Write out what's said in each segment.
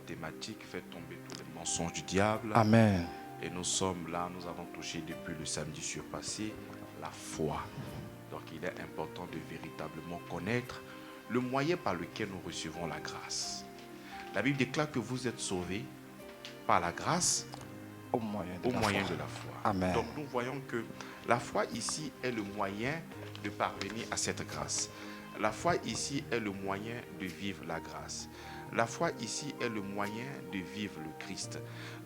thématique fait tomber tous les mensonges du diable. Amen. Et nous sommes là, nous avons touché depuis le samedi surpassé la foi. Donc il est important de véritablement connaître le moyen par lequel nous recevons la grâce. La Bible déclare que vous êtes sauvés par la grâce Au moyen de la foi. Amen. Donc nous voyons que la foi ici est le moyen de parvenir à cette grâce. La foi ici est le moyen de vivre la grâce. La foi ici est le moyen de vivre le Christ.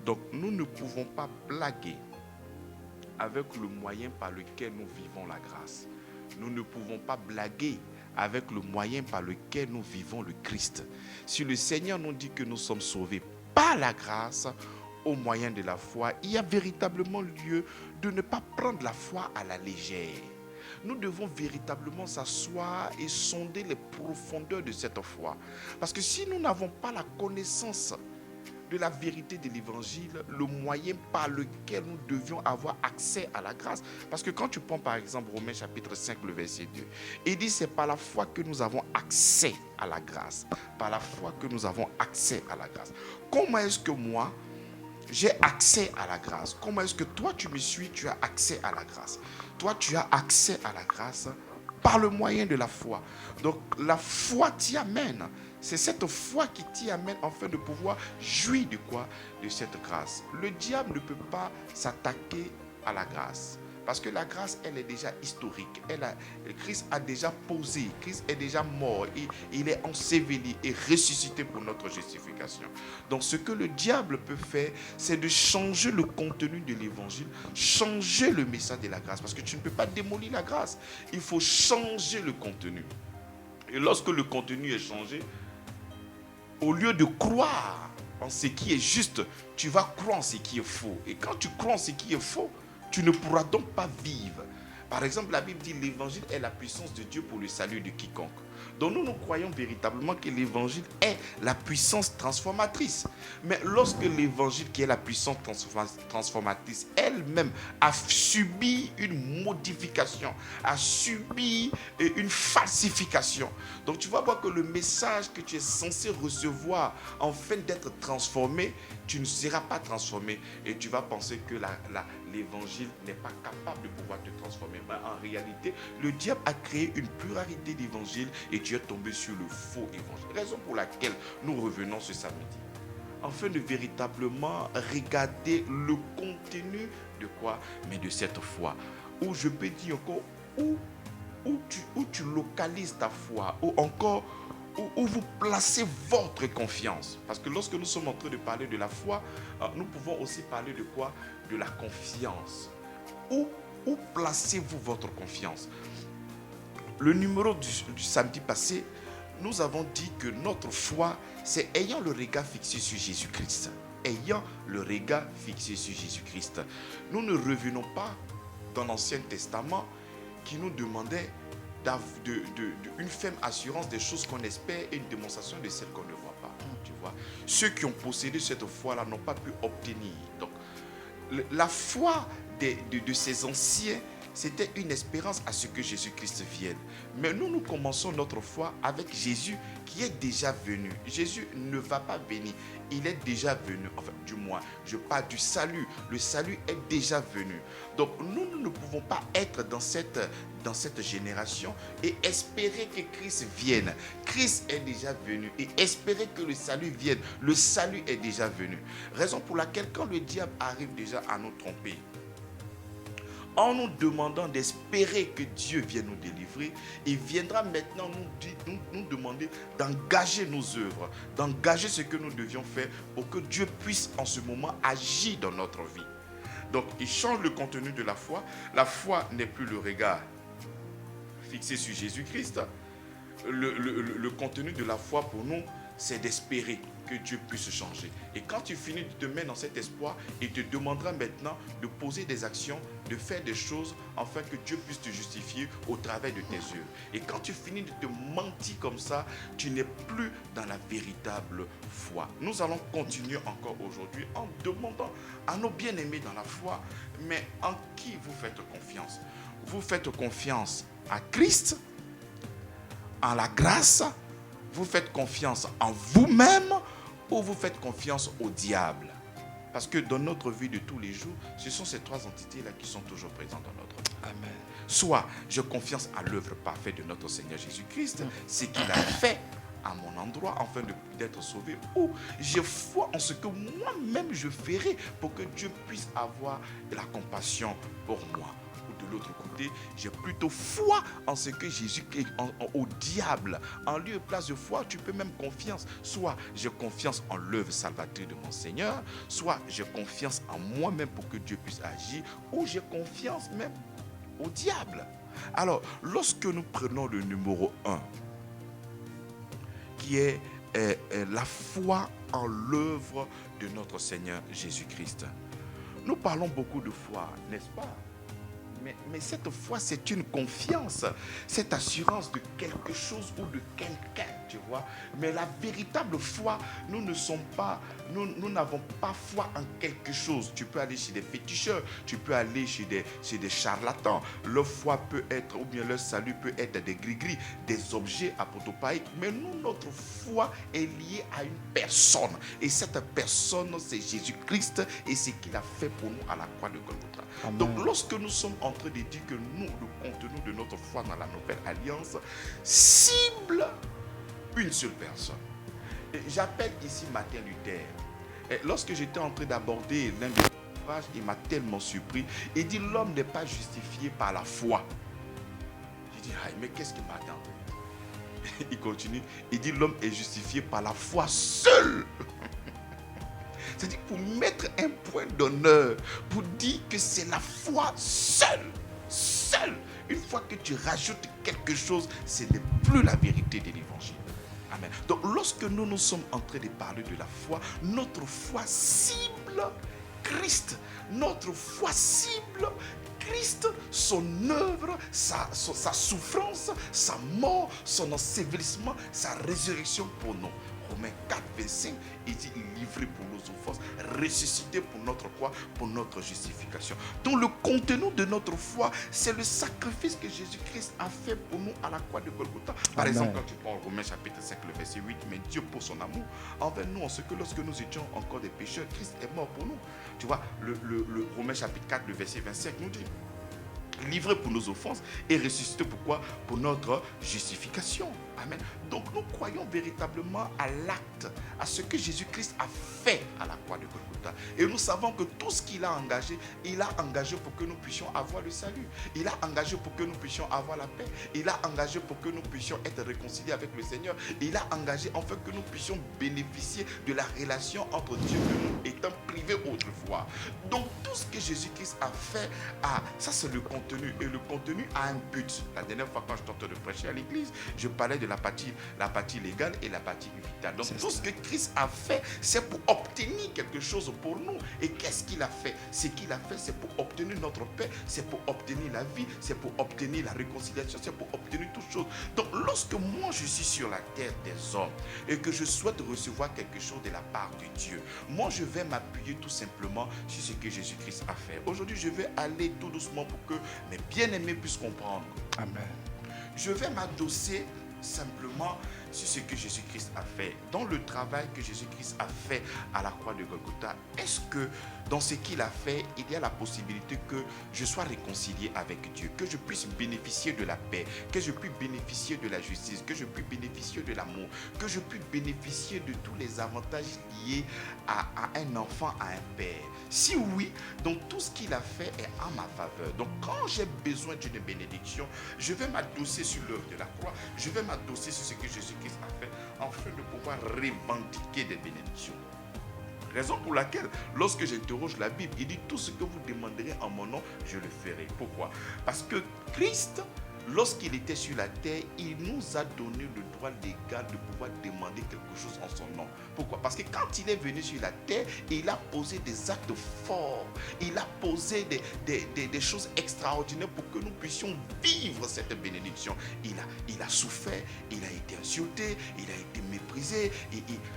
Donc nous ne pouvons pas blaguer avec le moyen par lequel nous vivons la grâce. Nous ne pouvons pas blaguer avec le moyen par lequel nous vivons le Christ. Si le Seigneur nous dit que nous sommes sauvés par la grâce, au moyen de la foi, il y a véritablement lieu de ne pas prendre la foi à la légère. Nous devons véritablement s'asseoir et sonder les profondeurs de cette foi. Parce que si nous n'avons pas la connaissance de la vérité de l'évangile, le moyen par lequel nous devions avoir accès à la grâce. Parce que quand tu prends par exemple Romains chapitre 5, le verset 2, il dit c'est par la foi que nous avons accès à la grâce. Par la foi que nous avons accès à la grâce. Comment est-ce que moi, j'ai accès à la grâce? Comment est-ce que toi tu me suis, tu as accès à la grâce? Toi tu as accès à la grâce par le moyen de la foi. Donc la foi t'y amène. C'est cette foi qui t'y amène afin de pouvoir jouir de quoi? De cette grâce. Le diable ne peut pas s'attaquer à la grâce. Parce que la grâce, elle est déjà historique. Christ a déjà posé, Christ est déjà mort. Il est enseveli et ressuscité pour notre justification. Donc ce que le diable peut faire, c'est de changer le contenu de l'évangile, changer le message de la grâce. Parce que tu ne peux pas démolir la grâce. Il faut changer le contenu. Et lorsque le contenu est changé, au lieu de croire en ce qui est juste, tu vas croire en ce qui est faux. Et quand tu crois en ce qui est faux, tu ne pourras donc pas vivre. Par exemple, la Bible dit l'évangile est la puissance de Dieu pour le salut de quiconque. Donc nous croyons véritablement que l'évangile est la puissance transformatrice. Mais lorsque l'évangile, qui est la puissance transformatrice, elle-même a subi une modification, a subi une falsification. Donc tu vas voir que le message que tu es censé recevoir afin d'être transformé, tu ne seras pas transformé et tu vas penser que l'évangile n'est pas capable de pouvoir te transformer. Mais en réalité, le diable a créé une pluralité d'évangiles et tu es tombé sur le faux évangile. Raison pour laquelle nous revenons ce samedi, afin de véritablement regarder le contenu de quoi? Mais de cette foi. Où je peux dire encore, où tu localises ta foi, ou encore où vous placez votre confiance. Parce que lorsque nous sommes en train de parler de la foi, nous pouvons aussi parler de quoi? De la confiance. Où placez-vous votre confiance? Le numéro du samedi passé, nous avons dit que notre foi, c'est ayant le regard fixé sur Jésus-Christ. Ayant le regard fixé sur Jésus-Christ. Nous ne revenons pas dans l'Ancien Testament qui nous demandait une ferme assurance des choses qu'on espère et une démonstration de celles qu'on ne voit pas. Tu vois, ceux qui ont possédé cette foi-là n'ont pas pu obtenir. Donc, la foi de ces anciens, c'était une espérance à ce que Jésus-Christ vienne. Mais nous commençons notre foi avec Jésus qui est déjà venu. Jésus ne va pas venir, il est déjà venu. Enfin, du moins, je parle du salut. Le salut est déjà venu. Donc, nous ne pouvons pas être dans cette génération et espérer que Christ vienne. Christ est déjà venu et espérer que le salut vienne. Le salut est déjà venu. Raison pour laquelle quand le diable arrive déjà à nous tromper, en nous demandant d'espérer que Dieu vienne nous délivrer, il viendra maintenant nous demander d'engager nos œuvres, d'engager ce que nous devions faire pour que Dieu puisse en ce moment agir dans notre vie. Donc il change le contenu de la foi. La foi n'est plus le regard fixé sur Jésus-Christ. Le contenu de la foi pour nous, c'est d'espérer que Dieu puisse changer. Et quand tu finis de te mettre dans cet espoir, il te demandera maintenant de poser des actions, de faire des choses afin que Dieu puisse te justifier au travers de tes œuvres. Et quand tu finis de te mentir comme ça, tu n'es plus dans la véritable foi. Nous allons continuer encore aujourd'hui en demandant à nos bien-aimés dans la foi, mais en qui vous faites confiance? Vous faites confiance à Christ, en la grâce? Vous faites confiance en vous-même ou vous faites confiance au diable. Parce que dans notre vie de tous les jours, ce sont ces trois entités-là qui sont toujours présentes dans notre vie. Amen. Soit je confiance à l'œuvre parfaite de notre Seigneur Jésus-Christ, ce qu'il a fait à mon endroit afin d'être sauvé, ou j'ai foi en ce que moi-même je ferai pour que Dieu puisse avoir la compassion pour moi. Ou de l'autre côté, j'ai plutôt foi en ce que Jésus, au diable. En lieu et place de foi, tu peux même confiance. Soit j'ai confiance en l'œuvre salvatrice de mon Seigneur, soit j'ai confiance en moi-même pour que Dieu puisse agir, ou j'ai confiance même au diable. Alors, lorsque nous prenons le numéro 1, qui est la foi en l'œuvre de notre Seigneur Jésus-Christ, nous parlons beaucoup de foi, n'est-ce pas? Mais cette foi, c'est une confiance, cette assurance de quelque chose ou de quelqu'un, tu vois. Mais la véritable foi, nous n'avons pas foi en quelque chose. Tu peux aller chez des féticheurs, tu peux aller chez des charlatans. Leur foi peut être, ou bien leur salut peut être des gris-gris, des objets apotopaïques. Mais nous, notre foi est liée à une personne. Et cette personne, c'est Jésus-Christ et ce qu'il a fait pour nous à la croix de Golgotha. Amen. Donc, lorsque nous sommes en train de dire que nous, le contenu de notre foi dans la nouvelle alliance cible une seule personne. Et j'appelle ici Martin Luther. Et lorsque j'étais en train d'aborder l'un des ouvrages, il m'a tellement surpris. Il dit l'homme n'est pas justifié par la foi. J'ai dit, mais qu'est-ce qu'il m'attend? Il continue. Il dit l'homme est justifié par la foi seule. C'est-à-dire pour mettre un point d'honneur, pour dire que c'est la foi seule. Seule. Une fois que tu rajoutes quelque chose, ce n'est plus la vérité de l'évangile. Amen. Donc lorsque nous sommes en train de parler de la foi, notre foi cible Christ. Notre foi cible Christ, son œuvre, sa souffrance, sa mort, son ensevelissement, sa résurrection pour nous. Romains 4, 25, il dit livré pour nos offenses, ressuscité pour notre quoi? Pour notre justification. Donc le contenu de notre foi, c'est le sacrifice que Jésus-Christ a fait pour nous à la croix de Golgotha. Par Amen. exemple, quand tu prends Romains chapitre 5, le verset 8, mais Dieu pour son amour envers nous, en ce que lorsque nous étions encore des pécheurs, Christ est mort pour nous. Tu vois, le Romains chapitre 4, le verset 25 nous dit livré pour nos offenses et ressuscité pourquoi? Pour notre justification. Amen. Donc nous croyons véritablement à l'acte, à ce que Jésus-Christ a fait à la croix de Golgotha. Et nous savons que tout ce qu'il a engagé, il a engagé pour que nous puissions avoir le salut. Il a engagé pour que nous puissions avoir la paix. Il a engagé pour que nous puissions être réconciliés avec le Seigneur. Il a engagé afin que nous puissions bénéficier de la relation entre Dieu et nous, étant privés autrefois. Donc tout ce que Jésus-Christ a fait, ça c'est le contenu. Et le contenu a un but. La dernière fois quand je tentais de prêcher à l'église, je parlais de la partie légale et la partie vitale. Donc tout ce que Christ a fait, c'est pour obtenir quelque chose pour nous. Et qu'est-ce qu'il a fait? Ce qu'il a fait, c'est pour obtenir notre paix, c'est pour obtenir la vie, c'est pour obtenir la réconciliation, c'est pour obtenir toutes choses. Donc lorsque moi je suis sur la terre des hommes et que je souhaite recevoir quelque chose de la part de Dieu, moi je vais m'appuyer tout simplement sur ce que Jésus-Christ a fait. Aujourd'hui, je vais aller tout doucement pour que mes bien-aimés puissent comprendre. Amen. Je vais m'adosser simplement sur ce que Jésus-Christ a fait, dans le travail que Jésus-Christ a fait à la croix de Golgotha. Est-ce que dans ce qu'il a fait, il y a la possibilité que je sois réconcilié avec Dieu, que je puisse bénéficier de la paix, que je puisse bénéficier de la justice, que je puisse bénéficier de l'amour, que je puisse bénéficier de tous les avantages liés à un enfant, à un père? Si oui, donc tout ce qu'il a fait est en ma faveur. Donc quand j'ai besoin d'une bénédiction, je vais m'adosser sur l'œuvre de la croix, je vais m'adosser sur ce que Jésus-Christ a fait, afin de pouvoir revendiquer des bénédictions. Raison pour laquelle, lorsque j'interroge la Bible, il dit tout ce que vous demanderez en mon nom, je le ferai. Pourquoi? Parce que Christ, lorsqu'il était sur la terre, il nous a donné le droit légal de pouvoir demander quelque chose en son nom. Pourquoi? Parce que quand il est venu sur la terre, il a posé des actes forts. Il a posé des choses extraordinaires pour que nous puissions vivre cette bénédiction. Il a souffert, il a été insulté, il a été méprisé.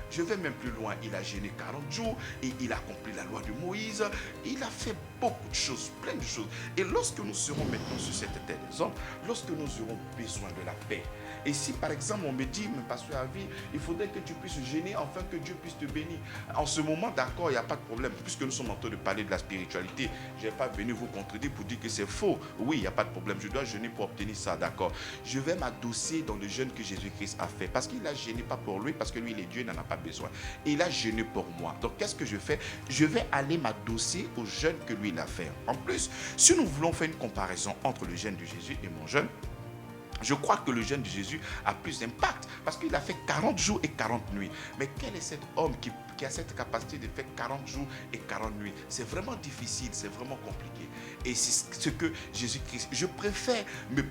Je vais même plus loin. Il a jeûné 40 jours et il a accompli la loi de Moïse. Il a fait beaucoup de choses, plein de choses. Et lorsque nous serons maintenant sur cette terre des hommes, lorsque nous aurons besoin de la paix, Et si par exemple on me dit, mais pasteur Avi, il faudrait que tu puisses jeûner afin que Dieu puisse te bénir. En ce moment, d'accord, il n'y a pas de problème. Puisque nous sommes en train de parler de la spiritualité, je n'ai pas venu vous contredire pour dire que c'est faux. Oui, il n'y a pas de problème. Je dois jeûner pour obtenir ça, d'accord. Je vais m'adosser dans le jeûne que Jésus-Christ a fait. Parce qu'il a jeûné pas pour lui, parce que lui, il est Dieu, il n'en a pas besoin. Et il a jeûné pour moi. Donc, qu'est-ce que je fais? Je vais aller m'adosser au jeûne que lui, il a fait. En plus, si nous voulons faire une comparaison entre le jeûne de Jésus et mon jeûne, je crois que le jeûne de Jésus a plus d'impact parce qu'il a fait 40 jours et 40 nuits. Mais quel est cet homme qui a cette capacité de faire 40 jours et 40 nuits? C'est vraiment difficile, c'est vraiment compliqué. Et c'est ce que Jésus-Christ, je préfère me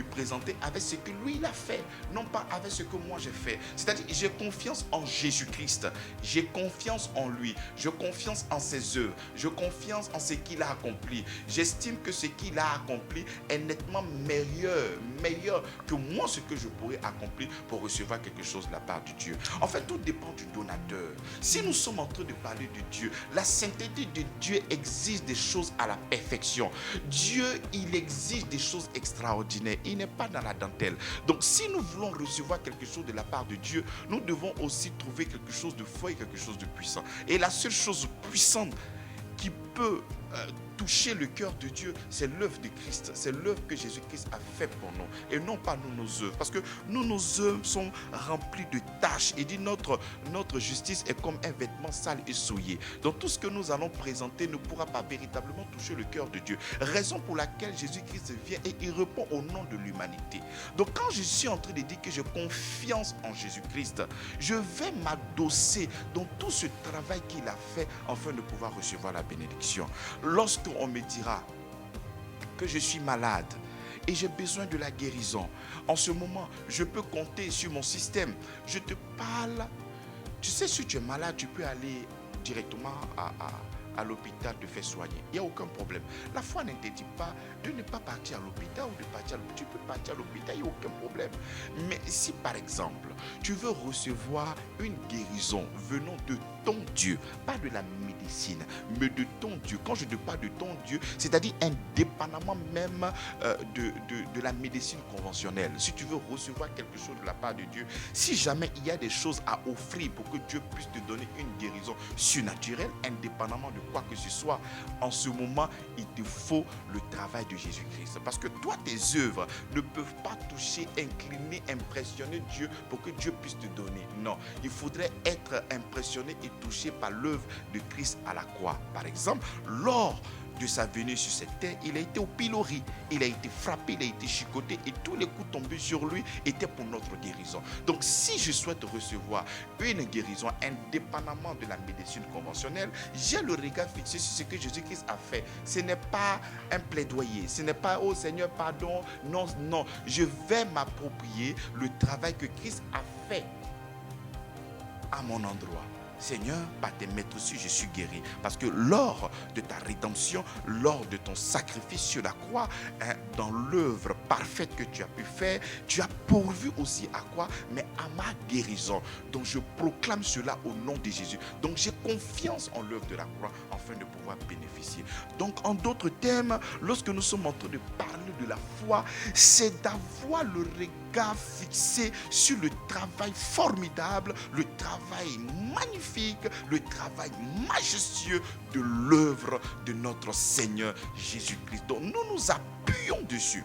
présenter avec ce que lui il a fait, non pas avec ce que moi j'ai fait. C'est-à-dire, j'ai confiance en Jésus-Christ, j'ai confiance en lui, j'ai confiance en ses œuvres, j'ai confiance en ce qu'il a accompli. J'estime que ce qu'il a accompli est nettement meilleur que moi ce que je pourrais accomplir pour recevoir quelque chose de la part de Dieu. En fait, tout dépend du donateur. Si nous sommes en train de parler de Dieu, la sainteté de Dieu exige des choses à la perfection. Dieu, il exige des choses extraordinaires. Il n'est pas dans la dentelle. Donc, si nous voulons recevoir quelque chose de la part de Dieu, nous devons aussi trouver quelque chose de fort et quelque chose de puissant. Et la seule chose puissante qui peut toucher le cœur de Dieu, c'est l'œuvre de Christ, c'est l'œuvre que Jésus-Christ a fait pour nous et non pas nous nos œuvres, parce que nous nos œuvres sont remplies de taches. Il dit notre justice est comme un vêtement sale et souillé. Donc tout ce que nous allons présenter ne pourra pas véritablement toucher le cœur de Dieu, raison pour laquelle Jésus-Christ vient et il répond au nom de l'humanité. Donc quand je suis en train de dire que j'ai confiance en Jésus-Christ, je vais m'adosser dans tout ce travail qu'il a fait afin de pouvoir recevoir la bénédiction. Lorsqu'on me dira que je suis malade et j'ai besoin de la guérison, en ce moment, je peux compter sur mon système. Je te parle. Tu sais, si tu es malade, tu peux aller directement à l'hôpital te faire soigner. Il n'y a aucun problème. La foi n'interdit pas de ne pas partir à l'hôpital ou de partir à l'hôpital. Tu peux partir à l'hôpital, il n'y a aucun problème. Mais si par exemple, tu veux recevoir une guérison venant de ton Dieu, pas de la médecine, mais de ton Dieu. Quand je te parle de ton Dieu, c'est-à-dire indépendamment même de la médecine conventionnelle. Si tu veux recevoir quelque chose de la part de Dieu, si jamais il y a des choses à offrir pour que Dieu puisse te donner une guérison surnaturelle, indépendamment de quoi que ce soit, en ce moment, il te faut le travail de Jésus-Christ. Parce que toi, tes œuvres ne peuvent pas toucher, incliner, impressionner Dieu pour que Dieu puisse te donner. Non, il faudrait être impressionné et touché par l'œuvre de Christ à la croix. Par exemple, lors de sa venue sur cette terre, il a été au pilori, il a été frappé, il a été chicoté et tous les coups tombés sur lui étaient pour notre guérison. Donc si je souhaite recevoir une guérison indépendamment de la médecine conventionnelle, j'ai le regard fixé sur ce que Jésus-Christ a fait. Ce n'est pas un plaidoyer, ce n'est pas oh Seigneur pardon, non, non, je vais m'approprier le travail que Christ a fait à mon endroit. Seigneur, par tes maîtres aussi, je suis guéri. Parce que lors de ta rédemption, lors de ton sacrifice sur la croix, dans l'œuvre parfaite que tu as pu faire, tu as pourvu aussi à quoi? Mais à ma guérison. Donc je proclame cela au nom de Jésus. Donc j'ai confiance en l'œuvre de la croix afin de pouvoir bénéficier. Donc en d'autres termes, lorsque nous sommes en train de parler de la foi, c'est d'avoir le regard fixé sur le travail formidable, le travail magnifique, le travail majestueux de l'œuvre de notre Seigneur Jésus-Christ. Donc nous nous appuyons dessus.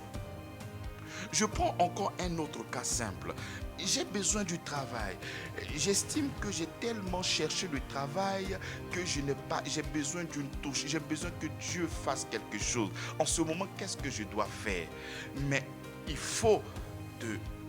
Je prends encore un autre cas simple. J'ai besoin du travail. J'estime que j'ai tellement cherché le travail que j'ai besoin d'une touche. J'ai besoin que Dieu fasse quelque chose. En ce moment, qu'est-ce que je dois faire? Mais il faut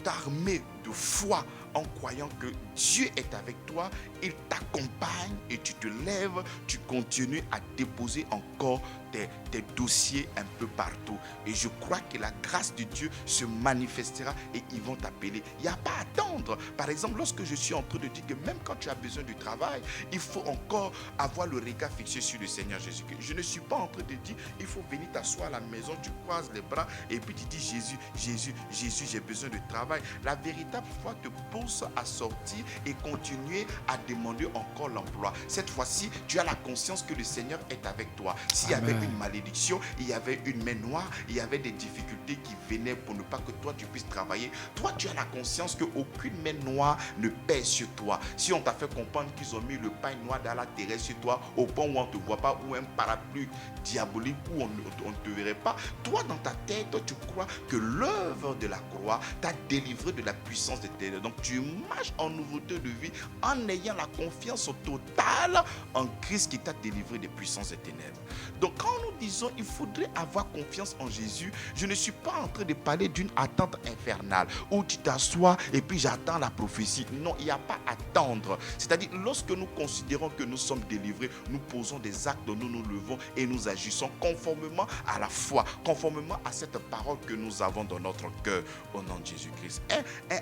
t'armer de foi en croyant que Dieu est avec toi, il t'accompagne et tu te lèves, tu continues à déposer encore tes dossiers un peu partout. Et je crois que la grâce de Dieu se manifestera et ils vont t'appeler. Il n'y a pas à attendre. Par exemple, lorsque je suis en train de dire que même quand tu as besoin du travail, il faut encore avoir le regard fixé sur le Seigneur Jésus. Je ne suis pas en train de dire, il faut venir t'asseoir à la maison, tu croises les bras et puis tu dis Jésus, Jésus, Jésus, j'ai besoin de travail. La véritable foi te pose pousse à sortir et continuer à demander encore l'emploi. Cette fois-ci, tu as la conscience que le Seigneur est avec toi. S'il y avait une malédiction, il y avait une main noire, il y avait des difficultés qui venaient pour ne pas que toi tu puisses travailler, toi tu as la conscience qu'aucune main noire ne pèse sur toi. Si on t'a fait comprendre qu'ils ont mis le pain noir dans la terre sur toi, au point où on ne te voit pas, ou un parapluie diabolique où on ne te verrait pas, toi dans ta tête, tu crois que l'œuvre de la croix t'a délivré de la puissance des ténèbres. Donc tu marches en nouveauté de vie en ayant la confiance totale en Christ qui t'a délivré des puissances des ténèbres. Donc quand nous disons il faudrait avoir confiance en Jésus, je ne suis pas en train de parler d'une attente infernale où tu t'assois et puis j'attends la prophétie. Non, il n'y a pas à attendre. C'est-à-dire lorsque nous considérons que nous sommes délivrés, nous posons des actes, nous nous levons et nous agissons conformément à la foi, conformément à cette parole que nous avons dans notre cœur au nom de Jésus-Christ.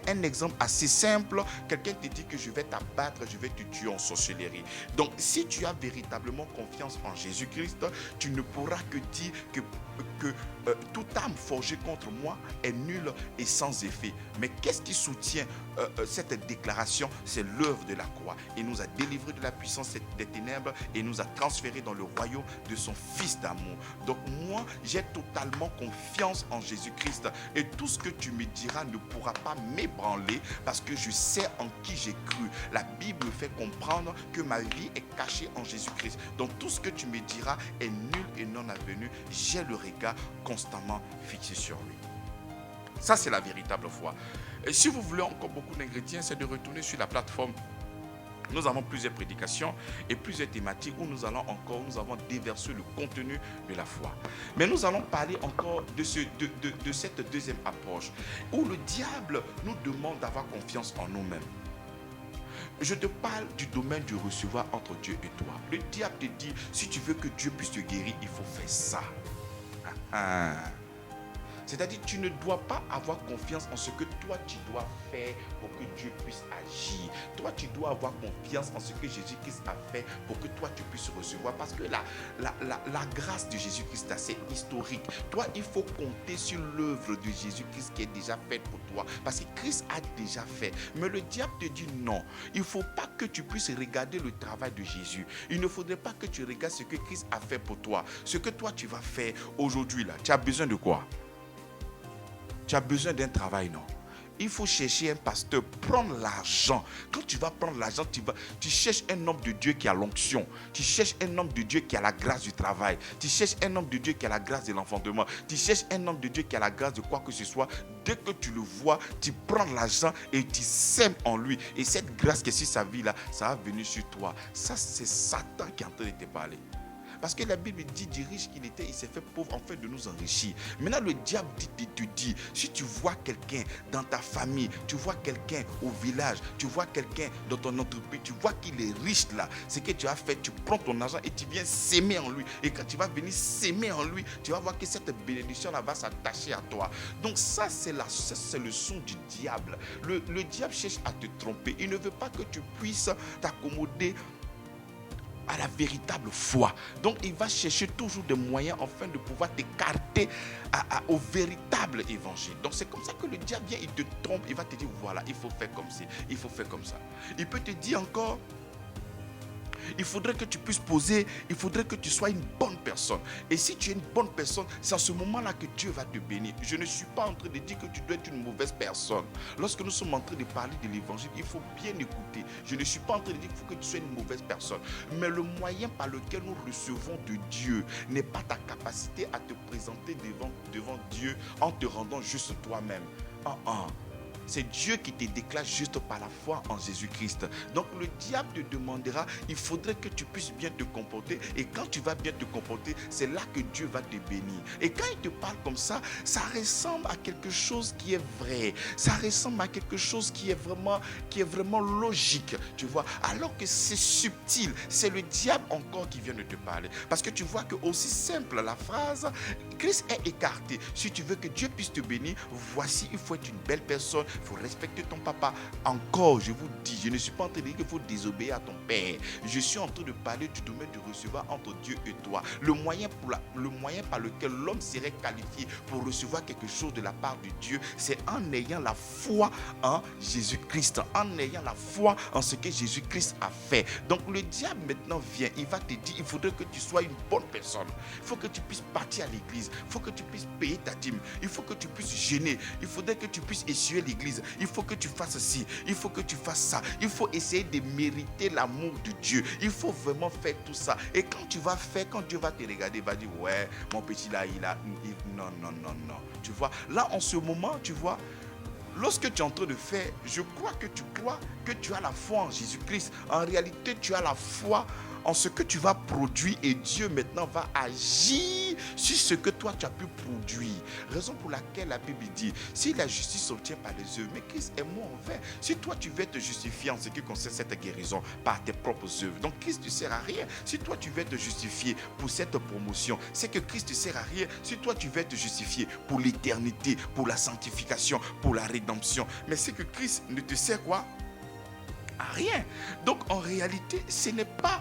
Un exemple assez simple, quelqu'un te dit que je vais t'abattre, je vais te tuer en sorcellerie. Donc si tu as véritablement confiance en Jésus-Christ, tu ne pourras que dire que toute arme forgée contre moi est nulle et sans effet. Mais qu'est-ce qui soutient cette déclaration? C'est l'œuvre de la croix. Il nous a délivrés de la puissance des ténèbres et nous a transférés dans le royaume de son Fils d'amour. Donc moi, j'ai totalement confiance en Jésus-Christ et tout ce que tu me diras ne pourra pas m'ébranler parce que je sais en qui j'ai cru. La Bible me fait comprendre que ma vie est cachée en Jésus-Christ. Donc tout ce que tu me diras est nul et non avenu. J'ai le regard constamment fixé sur lui. Ça, c'est la véritable foi. Et si vous voulez encore beaucoup d'ingrédients, c'est de retourner sur la plateforme. Nous avons plusieurs prédications et plusieurs thématiques où nous avons déversé le contenu de la foi. Mais nous allons parler encore de cette deuxième approche où le diable nous demande d'avoir confiance en nous-mêmes. Je te parle du domaine du recevoir entre Dieu et toi. Le diable te dit, si tu veux que Dieu puisse te guérir, il faut faire ça. C'est-à-dire, tu ne dois pas avoir confiance en ce que toi, tu dois faire pour que Dieu puisse agir. Toi, tu dois avoir confiance en ce que Jésus-Christ a fait pour que toi, tu puisses recevoir. Parce que la grâce de Jésus-Christ, c'est historique. Toi, il faut compter sur l'œuvre de Jésus-Christ qui est déjà faite pour toi. Parce que Christ a déjà fait. Mais le diable te dit non. Il ne faut pas que tu puisses regarder le travail de Jésus. Il ne faudrait pas que tu regardes ce que Christ a fait pour toi. Ce que toi, tu vas faire aujourd'hui, là. Tu as besoin de quoi? Tu as besoin d'un travail, non? Il faut chercher un pasteur, prendre l'argent. Quand tu vas prendre l'argent, tu cherches un homme de Dieu qui a l'onction. Tu cherches un homme de Dieu qui a la grâce du travail. Tu cherches un homme de Dieu qui a la grâce de l'enfantement. Tu cherches un homme de Dieu qui a la grâce de quoi que ce soit. Dès que tu le vois, tu prends l'argent et tu sèmes en lui. Et cette grâce qui est sur sa vie là, ça va venir sur toi. Ça, c'est Satan qui est en train de te parler. Parce que la Bible dit du riche qu'il était, il s'est fait pauvre en fait de nous enrichir. Maintenant le diable te dit, si tu vois quelqu'un dans ta famille, tu vois quelqu'un au village, tu vois quelqu'un dans ton entreprise, tu vois qu'il est riche là, ce que tu as fait, tu prends ton argent et tu viens s'aimer en lui. Et quand tu vas venir s'aimer en lui, tu vas voir que cette bénédiction là va s'attacher à toi. Donc ça c'est le son du diable. Le diable cherche à te tromper. Il ne veut pas que tu puisses t'accommoder à la véritable foi. Donc il va chercher toujours des moyens afin de pouvoir t'écarter au véritable évangile. Donc c'est comme ça que le diable vient, il te trompe, il va te dire voilà, il faut faire comme ça, il faut faire comme ça. Il peut te dire encore, il faudrait que tu puisses poser, il faudrait que tu sois une bonne personne. Et si tu es une bonne personne, c'est à ce moment-là que Dieu va te bénir. Je ne suis pas en train de dire que tu dois être une mauvaise personne. Lorsque nous sommes en train de parler de l'évangile, il faut bien écouter. Je ne suis pas en train de dire qu'il faut que tu sois une mauvaise personne. Mais le moyen par lequel nous recevons de Dieu n'est pas ta capacité à te présenter devant Dieu en te rendant juste toi-même. C'est Dieu qui te déclare juste par la foi en Jésus-Christ. Donc le diable te demandera, il faudrait que tu puisses bien te comporter. Et quand tu vas bien te comporter, c'est là que Dieu va te bénir. Et quand il te parle comme ça ressemble à quelque chose qui est vrai. Ça ressemble à quelque chose qui est vraiment logique. Tu vois, alors que c'est subtil. C'est le diable encore qui vient de te parler. Parce que tu vois que aussi simple la phrase, Christ est écarté. Si tu veux que Dieu puisse te bénir, voici, il faut être une belle personne. il faut respecter ton papa. Encore, je vous dis, je ne suis pas en train de dire qu'il faut désobéir à ton père. Je suis en train de parler du domaine de recevoir entre Dieu et toi. Le moyen par lequel l'homme serait qualifié pour recevoir quelque chose de la part de Dieu, c'est en ayant la foi en Jésus-Christ, en ayant la foi en ce que Jésus-Christ a fait. Donc le diable maintenant vient, il va te dire, il faudrait que tu sois une bonne personne. Il faut que tu puisses partir à l'église, il faut que tu puisses payer ta dîme, il faut que tu puisses gêner, il faudrait que tu puisses essuyer l'église, il faut que tu fasses ci, il faut que tu fasses ça, il faut essayer de mériter l'amour de Dieu, il faut vraiment faire tout ça. Et quand tu vas faire, quand Dieu va te regarder, il va dire, ouais, mon petit là, non, non, non, non. Tu vois, là en ce moment, tu vois, lorsque tu es en train de faire, je crois que tu crois que tu as la foi en Jésus-Christ. En réalité, tu as la foi en ce que tu vas produire et Dieu maintenant va agir sur ce que toi tu as pu produire. Raison pour laquelle la Bible dit, si la justice s'obtient par les œuvres, mais Christ est mort en vain. Si toi tu veux te justifier en ce qui concerne cette guérison par tes propres œuvres, donc Christ ne sert à rien. Si toi tu veux te justifier pour cette promotion, c'est que Christ ne sert à rien. Si toi tu veux te justifier pour l'éternité, pour la sanctification, pour la rédemption, mais c'est que Christ ne te sert quoi? À rien. Donc en réalité, ce n'est pas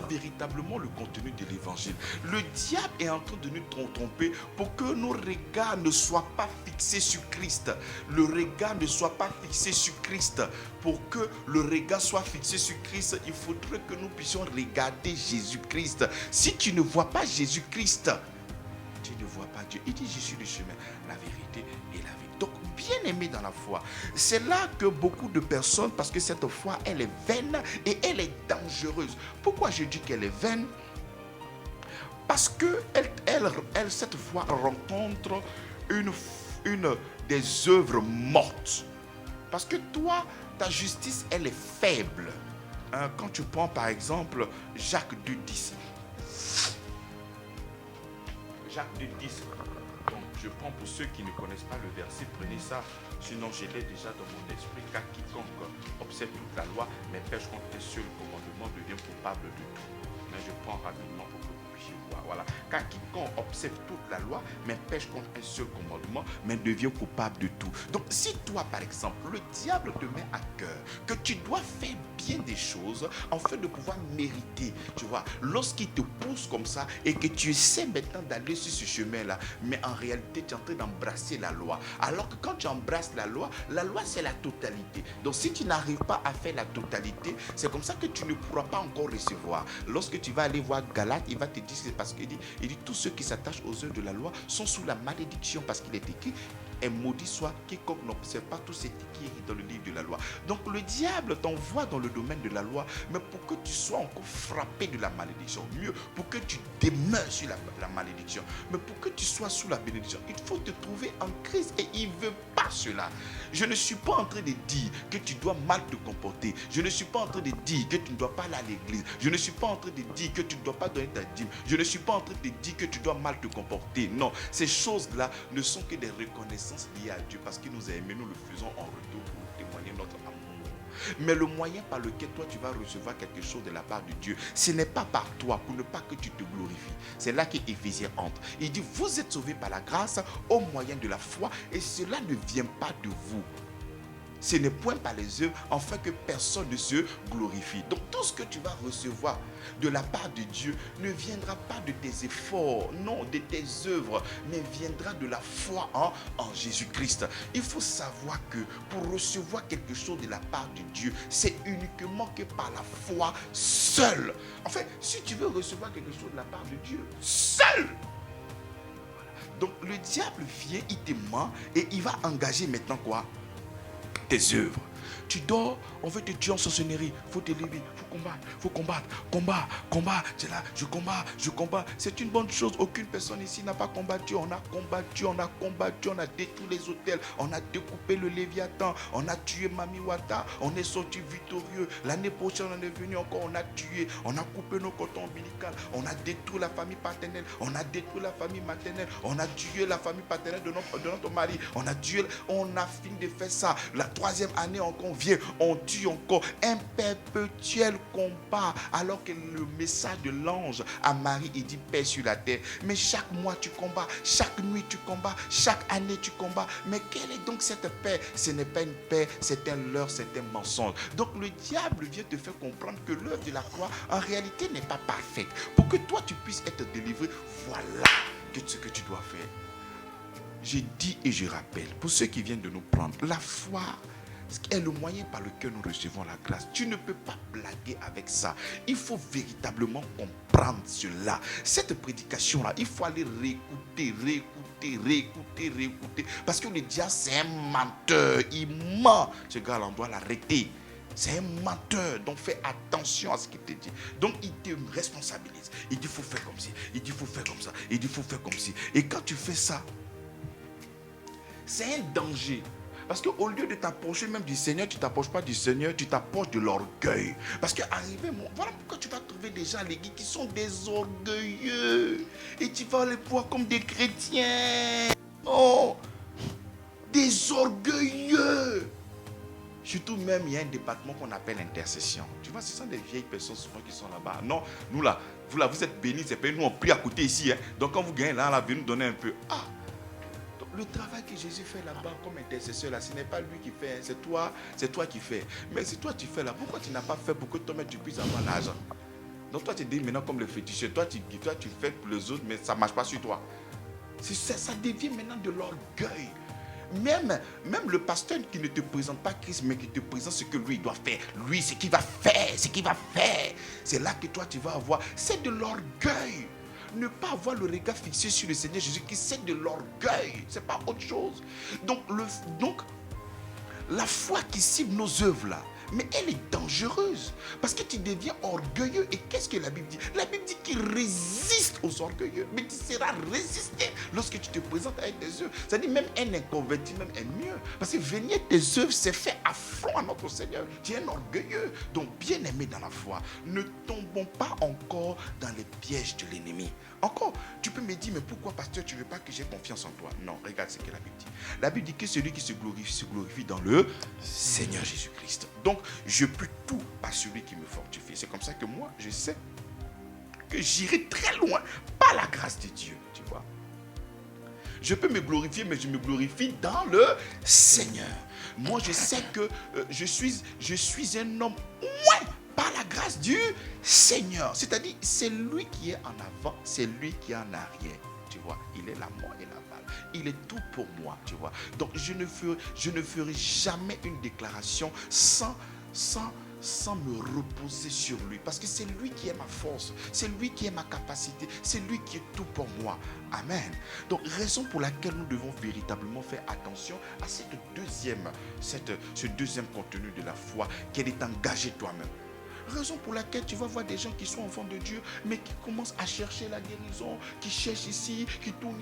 véritablement le contenu de l'évangile. Le diable est en train de nous tromper pour que nos regards ne soient pas fixés sur Christ. Le regard ne soit pas fixé sur Christ. Pour que le regard soit fixé sur Christ, il faudrait que nous puissions regarder Jésus-Christ. Si tu ne vois pas Jésus-Christ, tu ne vois pas Dieu. Il dit, je suis le chemin, la vérité et la vie. Donc, bien aimé dans la foi, c'est là que beaucoup de personnes, parce que cette foi, elle est vaine et elle est dangereuse. Pourquoi je dis qu'elle est vaine? Parce que cette foi rencontre une des œuvres mortes. Parce que toi, ta justice, elle est faible. Quand tu prends par exemple Jacques 2,10. Jacques 2,10. Donc, je prends pour ceux qui ne connaissent pas le verset, prenez ça, sinon je l'ai déjà dans mon esprit, car quiconque observe toute la loi, mais pêche contre un seul commandement devient coupable de tout. Mais je prends rapidement pour que vous puissiez voir. Voilà. Car quiconque observe toute la loi, mais pêche contre un seul commandement, mais devient coupable de tout. Donc, si toi, par exemple, le diable te met à cœur que tu dois faire bien des choses afin de pouvoir mériter, tu vois, lorsqu'il te pousse comme ça et que tu essaies maintenant d'aller sur ce chemin-là, mais en réalité, tu es en train d'embrasser la loi. Alors que quand tu embrasses la loi c'est la totalité. Donc, si tu n'arrives pas à faire la totalité, c'est comme ça que tu ne pourras pas encore recevoir. Lorsque tu vas aller voir Galate, il va te dire, c'est parce qu'il dit, tous ceux qui s'attachent aux œuvres de la loi sont sous la malédiction, parce qu'il est écrit, et maudit soit quiconque n'observe pas tout ce qui est dans le livre de la loi. Donc le diable t'envoie dans le domaine de la loi, mais pour que tu sois encore frappé de la malédiction, mieux, pour que tu demeures sur la malédiction, mais pour que tu sois sous la bénédiction, il faut te trouver en Christ et il ne veut pas cela. Je ne suis pas en train de dire que tu dois mal te comporter. Je ne suis pas en train de dire que tu ne dois pas aller à l'église. Je ne suis pas en train de dire que tu ne dois pas donner ta dîme. Je ne suis pas en train de dire que tu dois mal te comporter. Non, ces choses-là ne sont que des reconnaissances liées à Dieu parce qu'il nous a aimés, nous le faisons en retour pour témoigner notre amour. Mais le moyen par lequel toi tu vas recevoir quelque chose de la part de Dieu, ce n'est pas par toi, pour ne pas que tu te glorifies. C'est là qu'Éphésiens entre. Il dit, vous êtes sauvés par la grâce au moyen de la foi et cela ne vient pas de vous. Ce n'est point par les œuvres, afin que personne ne se glorifie. Donc tout ce que tu vas recevoir de la part de Dieu ne viendra pas de tes efforts, non, de tes œuvres, mais viendra de la foi en Jésus-Christ. Il faut savoir que pour recevoir quelque chose de la part de Dieu, c'est uniquement que par la foi seule. En fait, si tu veux recevoir quelque chose de la part de Dieu, seul. Donc le diable vient, il te ment et il va engager maintenant quoi? Tes œuvres. Tu dors, on veut te tuer en sorcellerie. Il faut te lever, il faut combattre. Combat. C'est là, je combats. C'est une bonne chose. Aucune personne ici n'a pas combattu. On a combattu, on a détruit les hôtels. On a découpé le Léviathan. On a tué Mami Wata. On est sorti victorieux. L'année prochaine, on est venu encore. On a tué. On a coupé nos cordons ombilicaux. On a détruit la famille paternelle. On a détruit la famille maternelle. On a tué la famille paternelle de notre mari. On a fini de faire ça. La troisième année, on encore, on vient, on tue encore. Un perpétuel combat, alors que le message de l'ange à Marie, il dit paix sur la terre. Mais chaque mois tu combats, chaque nuit tu combats, chaque année tu combats. Mais quelle est donc cette paix? Ce n'est pas une paix, c'est un leurre, c'est un mensonge. Donc le diable vient te faire comprendre que l'œuvre de la croix en réalité n'est pas parfaite. Pour que toi tu puisses être délivré, voilà ce que tu dois faire. Je dis et je rappelle, pour ceux qui viennent de nous prendre, la foi est le moyen par lequel nous recevons la grâce. Tu ne peux pas blaguer avec ça. Il faut véritablement comprendre cela. Cette prédication-là, il faut aller réécouter. Parce que le diable, c'est un menteur. Il ment. Ce gars-là, on doit l'arrêter. C'est un menteur, donc fais attention à ce qu'il te dit. Donc il te responsabilise. Il dit il faut faire comme ci, il dit il faut faire comme ça, il dit il faut faire comme ci. Et quand tu fais ça, c'est un danger. Parce qu'au lieu de t'approcher même du Seigneur, tu ne t'approches pas du Seigneur, tu t'approches de l'orgueil. Parce qu'arriver, voilà pourquoi tu vas trouver des gens à l'église qui sont des orgueilleux. Et tu vas les voir comme des chrétiens. Oh, des orgueilleux. Surtout même, il y a un département qu'on appelle intercession. Tu vois, ce sont des vieilles personnes souvent qui sont là-bas. Non, nous là, vous êtes bénis, c'est pas nous, on prie à côté ici. Hein. Donc quand vous gagnez là, venez nous donner un peu. Ah, donc, le travail que Jésus fait là-bas comme intercesseur, là, ce n'est pas lui qui fait, hein, c'est toi qui fais. Mais si toi tu fais là, pourquoi tu n'as pas fait pour que toi-même tu puisses avoir l'argent? Donc toi tu dis maintenant comme le féticheur, toi tu fais pour les autres, mais ça ne marche pas sur toi. Ça devient maintenant de l'orgueil. Même le pasteur qui ne te présente pas Christ, mais qui te présente ce que lui doit faire. Lui, ce qu'il va faire. C'est là que toi, tu vas avoir. C'est de l'orgueil. Ne pas avoir le regard fixé sur le Seigneur Jésus-Christ, c'est de l'orgueil. C'est pas autre chose. Donc, la foi qui cible nos œuvres là, mais elle est dangereuse. Parce que tu deviens orgueilleux. Et qu'est-ce que la Bible dit? La Bible dit qu'il résiste aux orgueilleux. Mais tu seras résisté lorsque tu te présentes avec tes œuvres. C'est-à-dire même un inconverti même est mieux. Parce que venir tes œuvres, c'est fait affront à notre Seigneur. Tu es un orgueilleux. Donc bien aimé dans la foi, ne tombons pas encore dans les pièges de l'ennemi. Encore, tu peux me dire, mais pourquoi pasteur, tu ne veux pas que j'ai confiance en toi? Non, regarde ce que la Bible dit. La Bible dit que celui qui se glorifie dans le Seigneur Jésus-Christ. Donc, je peux tout par celui qui me fortifie. C'est comme ça que moi, je sais que j'irai très loin par la grâce de Dieu, tu vois. Je peux me glorifier, mais je me glorifie dans le Seigneur. Moi, je sais que je suis un homme moins par la grâce du Seigneur. C'est-à-dire, c'est lui qui est en avant, c'est lui qui est en arrière. Tu vois, il est la mort et la balle. Il est tout pour moi, tu vois. Donc, je ne ferai jamais une déclaration sans me reposer sur lui. Parce que c'est lui qui est ma force, c'est lui qui est ma capacité, c'est lui qui est tout pour moi. Amen. Donc, raison pour laquelle nous devons véritablement faire attention à ce deuxième contenu de la foi, qu'elle est engagée toi-même. Raison pour laquelle tu vas voir des gens qui sont enfants de Dieu, mais qui commencent à chercher la guérison, qui cherchent ici, qui tournent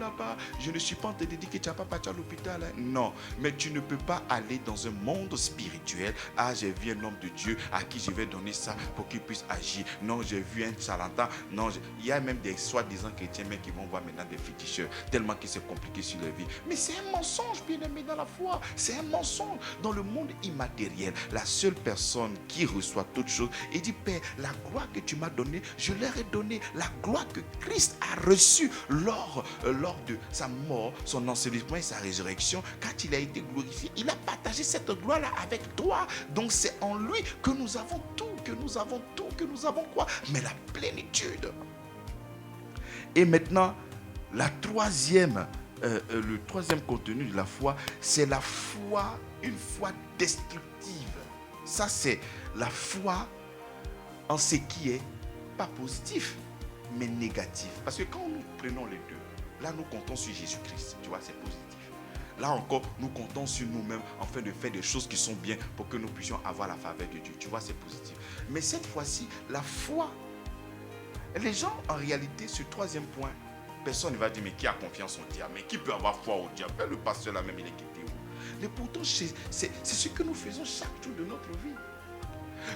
là-bas. Je ne suis pas en train de dire que tu n'as pas parti à l'hôpital. Hein. Non, mais tu ne peux pas aller dans un monde spirituel. Ah, j'ai vu un homme de Dieu à qui je vais donner ça pour qu'il puisse agir. Non, j'ai vu un charlatan. Non, il y a même des soi-disant chrétiens mais qui vont voir maintenant des féticheurs, tellement que c'est compliqué sur leur vie. Mais c'est un mensonge, bien aimé dans la foi. C'est un mensonge. Dans le monde immatériel, la seule personne qui reçoit toute chose et dit Père, la gloire que tu m'as donnée, je leur ai donné la gloire que Christ a reçue lors de sa mort, son ensevelissement et sa résurrection. Quand il a été glorifié, il a partagé cette gloire-là avec toi. Donc c'est en lui que nous avons tout, que nous avons quoi? Mais la plénitude. Et maintenant, le troisième contenu de la foi, c'est la foi, une foi destructive. Ça, c'est la foi en ce qui est pas positif, mais négatif. Parce que quand nous prenons les deux, là, nous comptons sur Jésus-Christ. Tu vois, c'est positif. Là encore, nous comptons sur nous-mêmes afin de faire des choses qui sont bien pour que nous puissions avoir la faveur de Dieu. Tu vois, c'est positif. Mais cette fois-ci, la foi, les gens, en réalité, ce troisième point, personne ne va dire, mais qui a confiance au diable? Mais qui peut avoir foi au diable? Le pasteur là-même, il est quitté où? Mais pourtant, c'est ce que nous faisons chaque jour de notre vie.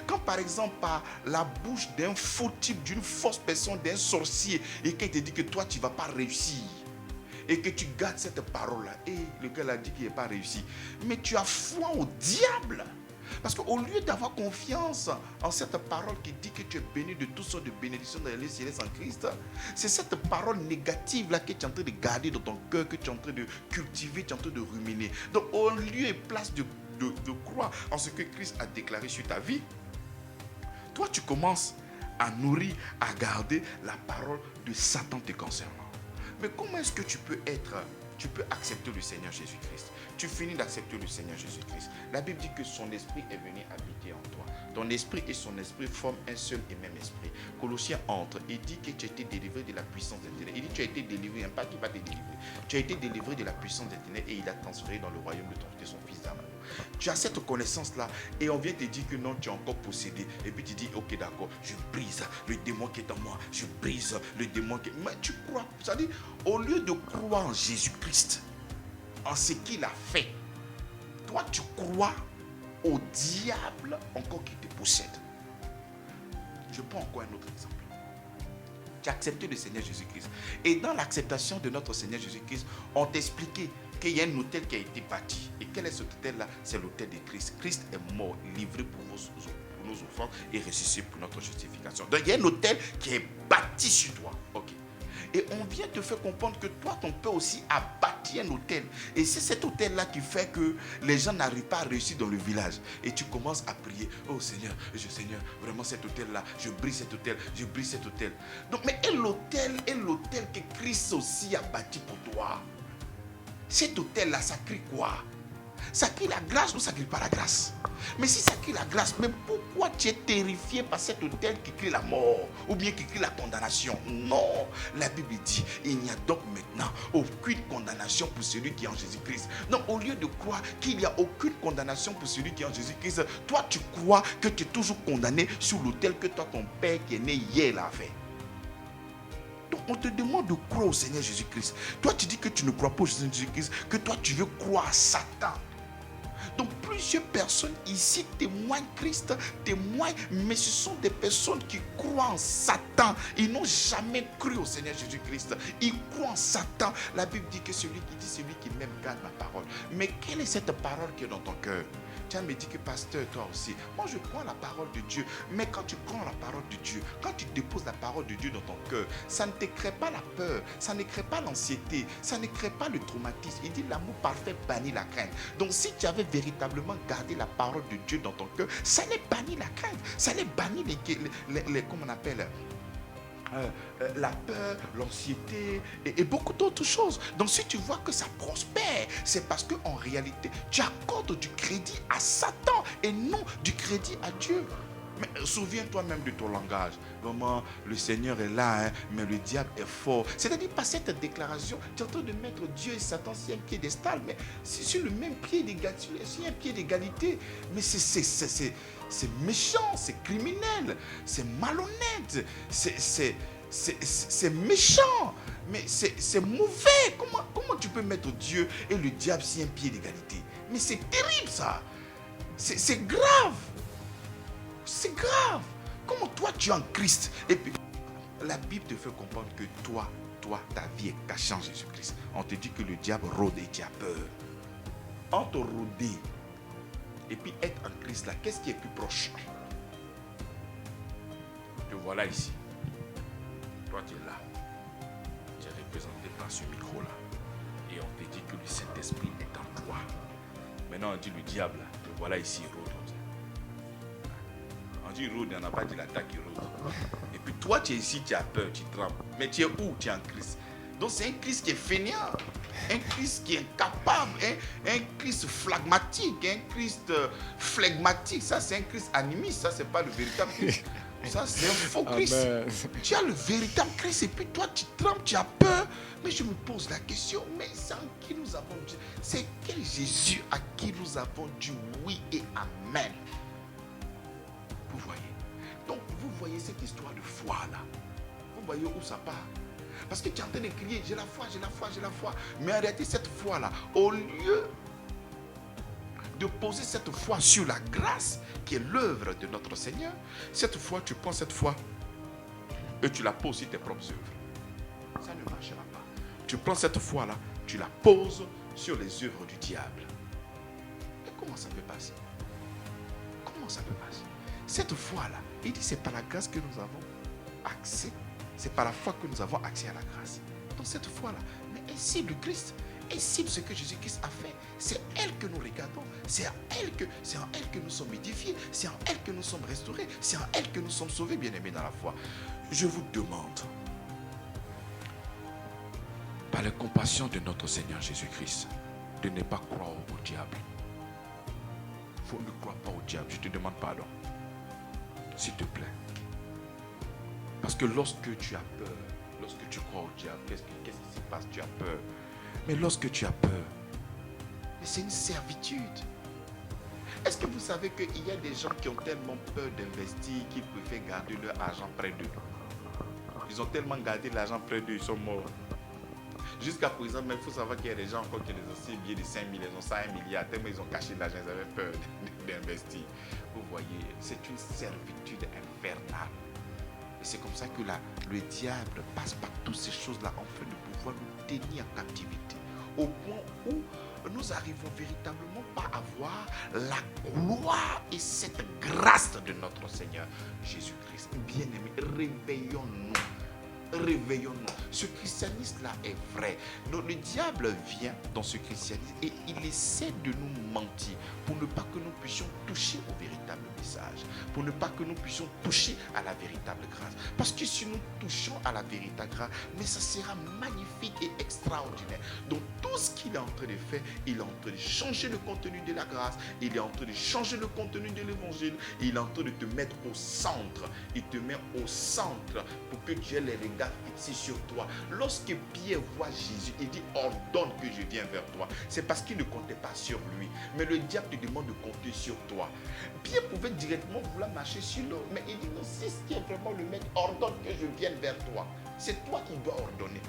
Quand par exemple, par la bouche d'un faux type, d'une fausse personne, d'un sorcier, et qu'il te dit que toi, tu ne vas pas réussir, et que tu gardes cette parole-là, et le gars a dit qu'il n'est pas réussi, mais tu as foi au diable. Parce qu'au lieu d'avoir confiance en cette parole qui dit que tu es béni de toutes sortes de bénédictions dans les lieux célestes en Christ, c'est cette parole négative-là que tu es en train de garder dans ton cœur, que tu es en train de cultiver, tu es en train de ruminer. Donc au lieu et place de croire en ce que Christ a déclaré sur ta vie, toi tu commences à nourrir, à garder la parole de Satan te concernant. Mais comment est-ce que tu peux accepter le Seigneur Jésus-Christ? Tu finis d'accepter le Seigneur Jésus-Christ. La Bible dit que son esprit est venu habiter en toi. Ton esprit et son esprit forment un seul et même esprit. Colossiens entre et dit que tu as été délivré de la puissance des ténèbres. Il dit que tu as été délivré, pas qui va te délivrer. Tu as été délivré de la puissance des ténèbres et il a transféré dans le royaume de son fils d'amour. Tu as cette connaissance-là et on vient te dire que non, tu es encore possédé. Et puis tu dis, ok d'accord, je brise le démon qui est en moi. Je brise le démon qui est... Mais tu crois, c'est-à-dire, au lieu de croire en Jésus-Christ, en ce qu'il a fait, toi tu crois au diable encore qui te possède. Je prends encore un autre exemple. Tu as accepté le Seigneur Jésus-Christ. Et dans l'acceptation de notre Seigneur Jésus-Christ, on t'expliquait qu'il y a un autel qui a été bâti. Et quel est cet autel-là? C'est l'autel de Christ. Christ est mort, livré pour nos offranses et ressuscité pour notre justification. Donc il y a un autel qui est bâti sur toi. Ok. Et on vient te faire comprendre que toi, ton père aussi a bâti un hôtel. Et c'est cet hôtel-là qui fait que les gens n'arrivent pas à réussir dans le village. Et tu commences à prier. Oh Seigneur, Seigneur, vraiment cet hôtel-là, je brise cet hôtel, je brise cet hôtel. Donc, mais et l'hôtel que Christ aussi a bâti pour toi? Cet hôtel-là, ça crie quoi? Ça crie la grâce ou ça crie pas la grâce? Mais si ça crie la grâce, mais pourquoi tu es terrifié par cet hôtel qui crie la mort ou bien qui crie la condamnation? Non, la Bible dit, il n'y a donc maintenant aucune condamnation pour celui qui est en Jésus-Christ. Donc au lieu de croire qu'il n'y a aucune condamnation pour celui qui est en Jésus-Christ, toi tu crois que tu es toujours condamné sur l'autel que toi ton père qui est né hier l'a fait. Donc on te demande de croire au Seigneur Jésus-Christ. Toi tu dis que tu ne crois pas au Seigneur Jésus-Christ, que toi tu veux croire à Satan. Donc plusieurs personnes ici témoignent Christ, témoignent, mais ce sont des personnes qui croient en Satan. Ils n'ont jamais cru au Seigneur Jésus-Christ. Ils croient en Satan. La Bible dit que celui qui m'aime garde ma parole. Mais quelle est cette parole qui est dans ton cœur? Tu me dis que pasteur, toi aussi, moi je crois la parole de Dieu. Mais quand tu crois la parole de Dieu, quand tu déposes la parole de Dieu dans ton cœur, ça ne te crée pas la peur, ça ne crée pas l'anxiété, ça ne crée pas le traumatisme. Il dit l'amour parfait bannit la crainte. Donc si tu avais véritablement gardé la parole de Dieu dans ton cœur, ça allait bannir la crainte, ça allait bannir les comment on appelle, la peur, l'anxiété et beaucoup d'autres choses. Donc si tu vois que ça prospère, c'est parce qu'en réalité, tu accordes du crédit à Satan et non du crédit à Dieu. Mais souviens-toi même de ton langage. Vraiment, le Seigneur est là, hein, mais le diable est fort. C'est-à-dire, par cette déclaration, tu es en train de mettre Dieu et Satan sur un piédestal, mais c'est sur le même pied d'égalité, sur un pied d'égalité. Mais c'est méchant, c'est criminel, c'est malhonnête, c'est méchant, mais c'est mauvais. Comment tu peux mettre Dieu et le diable sur un pied d'égalité? Mais c'est terrible ça. C'est grave. C'est grave. Comment toi tu es en Christ? Et puis la Bible te fait comprendre que toi, ta vie est cachée en Jésus-Christ. On te dit que le diable rôde et tu as peur. Entre rôder et puis être en Christ là, qu'est-ce qui est plus proche? Te voilà ici. Toi tu es là. Tu es représenté par ce micro là. Et on te dit que le Saint-Esprit est en toi. Maintenant on dit le diable là. Te voilà ici, rôde. On dit rôde, on n'a pas dit l'attaque qui rôde. Et puis toi tu es ici, tu as peur, tu trembles. Mais tu es où? Tu es en Christ. Donc c'est un Christ qui est fainéant, un Christ qui est incapable, un Christ phlegmatique, un Christ flegmatique. Ça c'est un Christ animiste, ça c'est pas le véritable Christ. Ça c'est un faux Christ. Amen. Tu as le véritable Christ et puis toi tu trembles, tu as peur. Mais je me pose la question, mais c'est en qui nous avons dit? C'est quel Jésus à qui nous avons dit oui et amen? Vous voyez? Donc vous voyez cette histoire de foi là. Vous voyez où ça part? Parce que tu es en train de crier, j'ai la foi, j'ai la foi, j'ai la foi. Mais en réalité, cette foi-là, au lieu de poser cette foi sur la grâce qui est l'œuvre de notre Seigneur, cette foi, tu prends cette foi et tu la poses sur tes propres œuvres. Ça ne marchera pas. tu prends cette foi-là, tu la poses sur les œuvres du diable. Et comment ça peut passer? Comment ça peut passer? Cette foi-là, il dit c'est par la grâce que nous avons accès. C'est par la foi que nous avons accès à la grâce. Donc cette foi-là, mais elle cible Christ. Elle cible ce que Jésus-Christ a fait. C'est elle que nous regardons. C'est en elle que nous sommes édifiés. C'est en elle que nous sommes restaurés. C'est en elle que nous sommes sauvés, bien-aimés dans la foi. Je vous demande, par la compassion de notre Seigneur Jésus-Christ, de ne pas croire au diable. Il faut ne croire pas au diable. Je te demande pardon. S'il te plaît. Parce que lorsque tu as peur, lorsque tu crois au diable, qu'est-ce qui se passe? Tu as peur. Mais lorsque tu as peur, c'est une servitude. Est-ce que vous savez qu'il y a des gens qui ont tellement peur d'investir qu'ils préfèrent garder leur argent près d'eux? Ils ont tellement gardé l'argent près d'eux, ils sont morts. Jusqu'à présent, il faut savoir qu'il y a des gens encore qui ont aussi bien de 5 000, ils ont 100 milliards, tellement ils ont caché l'argent, ils avaient peur d'investir. Vous voyez, c'est une servitude infernale. Et c'est comme ça que le diable passe par toutes ces choses-là afin de pouvoir nous tenir en captivité. Au point où nous arrivons véritablement pas à voir la gloire et cette grâce de notre Seigneur Jésus-Christ. Bien-aimés, réveillons-nous. Réveillons-nous. Ce christianisme-là est vrai. Donc, le diable vient dans ce christianisme et il essaie de nous mentir pour ne pas que nous puissions toucher au véritable message, pour ne pas que nous puissions toucher à la véritable grâce. Parce que si nous touchons à la véritable grâce, mais ça sera magnifique et extraordinaire. Donc tout ce qu'il est en train de faire, il est en train de changer le contenu de la grâce, il est en train de changer le contenu de l'évangile, il est en train de te mettre au centre. Il te met au centre pour que tu aies les regards fixés sur toi. Lorsque Pierre voit Jésus, il dit ordonne que je vienne vers toi. C'est parce qu'il ne comptait pas sur lui. Mais le diable te demande de compter sur toi. Pierre pouvait directement vouloir marcher sur l'eau. Mais il dit non, si ce qui est vraiment le maître, ordonne que je vienne vers toi. C'est toi qui dois ordonner.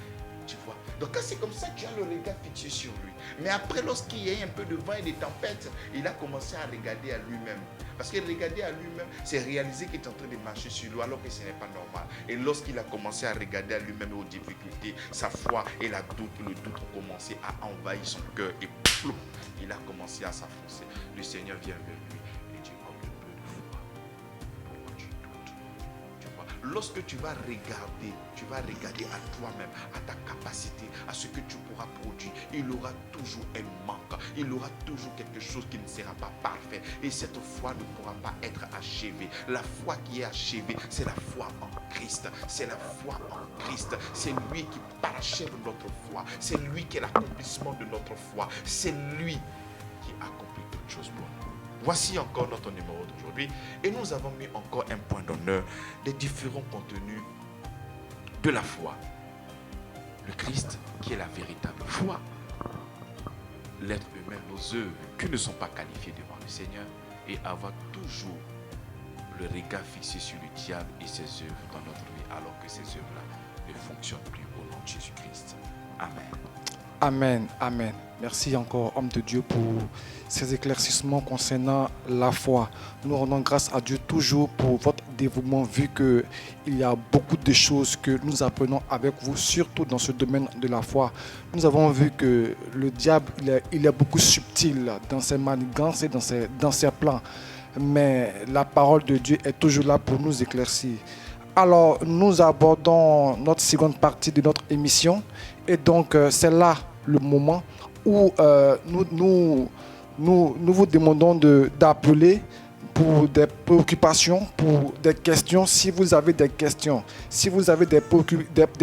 Tu vois? Donc quand c'est comme ça, tu as le regard fixé sur lui. Mais après, lorsqu'il y a eu un peu de vent et de tempête, il a commencé à regarder à lui-même. Parce que regarder à lui-même, c'est réaliser qu'il est en train de marcher sur l'eau alors que ce n'est pas normal. Et lorsqu'il a commencé à regarder à lui-même aux difficultés, sa foi et le doute ont commencé à envahir son cœur et ploum, il a commencé à s'enfoncer. Le Seigneur vient vers lui et dit, oh, le peu de foi, pourquoi tu doutes? Tu vois, lorsque tu vas regarder à toi-même, à ta capacité, à ce que tu pourras produire, il aura toujours un manque, il aura toujours quelque chose qui ne sera pas parfait. Et cette foi ne pourra pas être achevée. La foi qui est achevée, c'est la foi en Christ. C'est la foi en Christ. C'est lui qui parachève notre foi. C'est lui qui est l'accomplissement de notre foi. C'est lui qui accomplit toutes choses pour nous. Voici encore notre numéro d'aujourd'hui. Et nous avons mis encore un point d'honneur des différents contenus de la foi. Le Christ qui est la véritable foi. L'être humain, nos œuvres qui ne sont pas qualifiées devant le Seigneur. Et avoir toujours le regard fixé sur le diable et ses œuvres dans notre vie, alors que ces œuvres-là ne fonctionnent plus au nom de Jésus-Christ. Amen. Amen, amen. Merci encore, homme de Dieu, pour ces éclaircissements concernant la foi. Nous rendons grâce à Dieu toujours pour votre dévouement, vu qu'il y a beaucoup de choses que nous apprenons avec vous, surtout dans ce domaine de la foi. Nous avons vu que le diable, il est beaucoup subtil dans ses manigances et dans ses plans. Mais la parole de Dieu est toujours là pour nous éclaircir. Alors, nous abordons notre seconde partie de notre émission. Et donc, c'est là le moment où nous vous demandons d'appeler pour des préoccupations, pour des questions. Si vous avez des questions, si vous avez des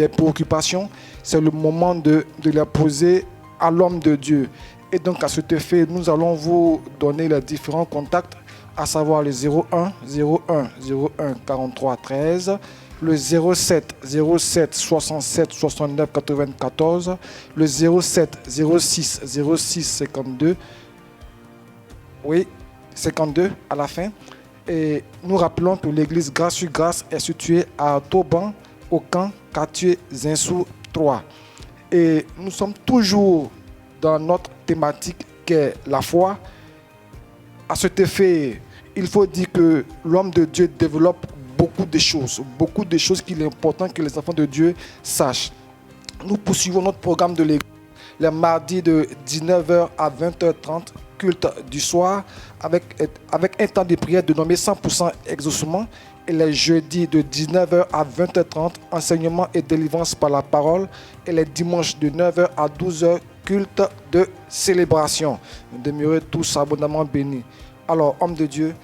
préoccupations, c'est le moment de les poser à l'homme de Dieu. Et donc, à cet effet, nous allons vous donner les différents contacts, à savoir le 01 01 01 43 13, le 07 07 67 69 94, le 07 06 06 52, oui, 52 à la fin. Et nous rappelons que l'église Grâce sur Grâce est située à Toban, au camp quartier Zinsou 3. Et nous sommes toujours dans notre thématique qui est la foi. À cet effet, il faut dire que l'homme de Dieu développe beaucoup de choses qu'il est important que les enfants de Dieu sachent. Nous poursuivons notre programme de l'église les mardis de 19h à 20h30, culte du soir, avec un temps de prière dénommé 100% exaucement. Et les jeudis de 19h à 20h30, enseignement et délivrance par la parole. Et les dimanches de 9h à 12h, culte de célébration. Demeurez tous abondamment bénis. Alors, homme de Dieu,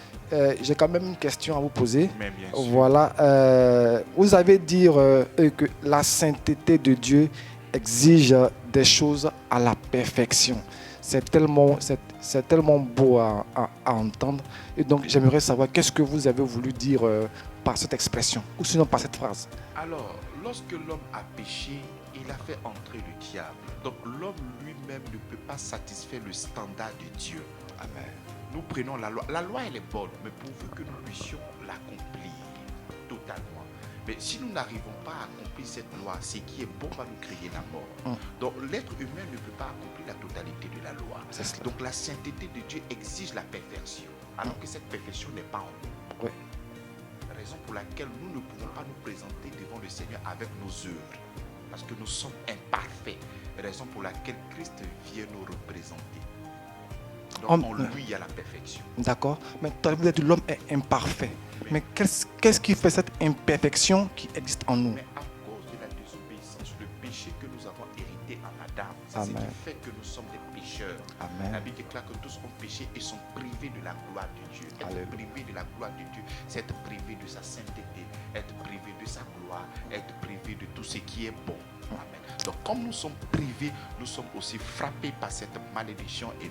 j'ai quand même une question à vous poser. Mais bien sûr. Voilà. Vous avez dit que la sainteté de Dieu exige des choses à la perfection. C'est tellement beau à entendre. Et donc, j'aimerais savoir qu'est-ce que vous avez voulu dire par cette expression, ou sinon par cette phrase. Alors, lorsque l'homme a péché, il a fait entrer le diable. Donc, l'homme lui-même ne peut pas satisfaire le standard de Dieu. Amen. Nous prenons la loi. La loi, elle est bonne, mais pourvu que nous puissions l'accomplir totalement. Mais si nous n'arrivons pas à accomplir cette loi, ce qui est bon va nous créer la mort. Donc l'être humain ne peut pas accomplir la totalité de la loi. Donc la sainteté de Dieu exige la perfection, alors que cette perfection n'est pas en nous. Oui. Raison pour laquelle nous ne pouvons pas nous présenter devant le Seigneur avec nos œuvres, parce que nous sommes imparfaits. Raison pour laquelle Christ vient nous représenter. Donc en lui, il y a la perfection. D'accord. Mais tu as dit que l'homme est imparfait. Mais qu'est-ce qui fait cette imperfection qui existe en nous? Mais à cause de la désobéissance, le péché que nous avons hérité en Adam, c'est ce qui fait que nous sommes des pécheurs. Amen. La Bible déclare que tous ont péché et sont privés de la gloire de Dieu. Être privé de la gloire de Dieu, c'est être privé de sa sainteté, être privé de sa gloire, être privé de tout ce qui est bon. Amen. Donc comme nous sommes privés, nous sommes aussi frappés par cette malédiction et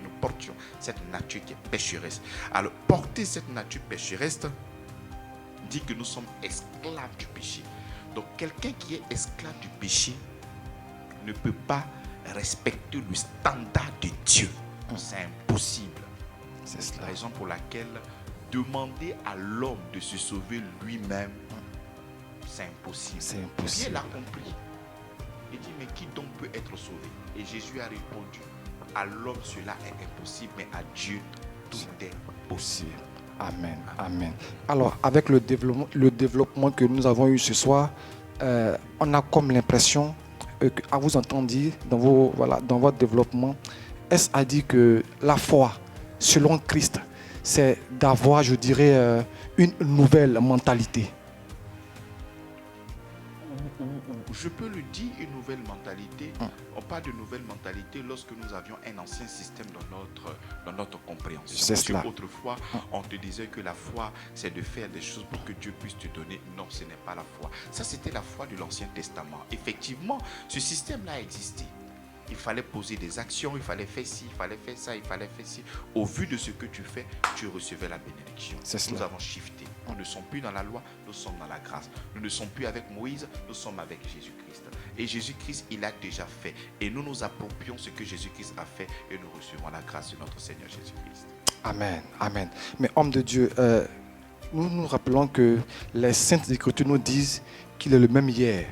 nous portions cette nature qui est pécheresse. Alors porter cette nature pécheresse dit que nous sommes esclaves du péché. Donc quelqu'un qui est esclave du péché ne peut pas respecter le standard de Dieu. C'est impossible. C'est la raison pour laquelle demander à l'homme de se sauver lui-même, c'est impossible. C'est impossible. Dieu l'a compris. Il dit, mais qui donc peut être sauvé? Et Jésus a répondu, à l'homme cela est impossible, mais à Dieu tout est possible. Amen. Amen. Alors, avec le développement que nous avons eu ce soir, on a comme l'impression, à vous entendre dire dans votre développement, est-ce à dire que la foi, selon Christ, c'est d'avoir, je dirais, une nouvelle mentalité? Je peux le dire, une nouvelle mentalité. On parle de nouvelle mentalité lorsque nous avions un ancien système dans notre compréhension. C'est cela. Autrefois, on te disait que la foi, c'est de faire des choses pour que Dieu puisse te donner. Non, ce n'est pas la foi. Ça, c'était la foi de l'Ancien Testament. Effectivement, ce système-là existait. Il fallait poser des actions, il fallait faire ci, il fallait faire ça, il fallait faire ci. Au vu de ce que tu fais, tu recevais la bénédiction. Nous avons shifté. Nous ne sommes plus dans la loi, nous sommes dans la grâce. Nous ne sommes plus avec Moïse, nous sommes avec Jésus-Christ. Et Jésus-Christ, il a déjà fait. Et nous nous approprions ce que Jésus-Christ a fait et nous recevons la grâce de notre Seigneur Jésus-Christ. Amen. Amen. Mais homme de Dieu, nous nous rappelons que les Saintes Écritures nous disent qu'il est le même hier,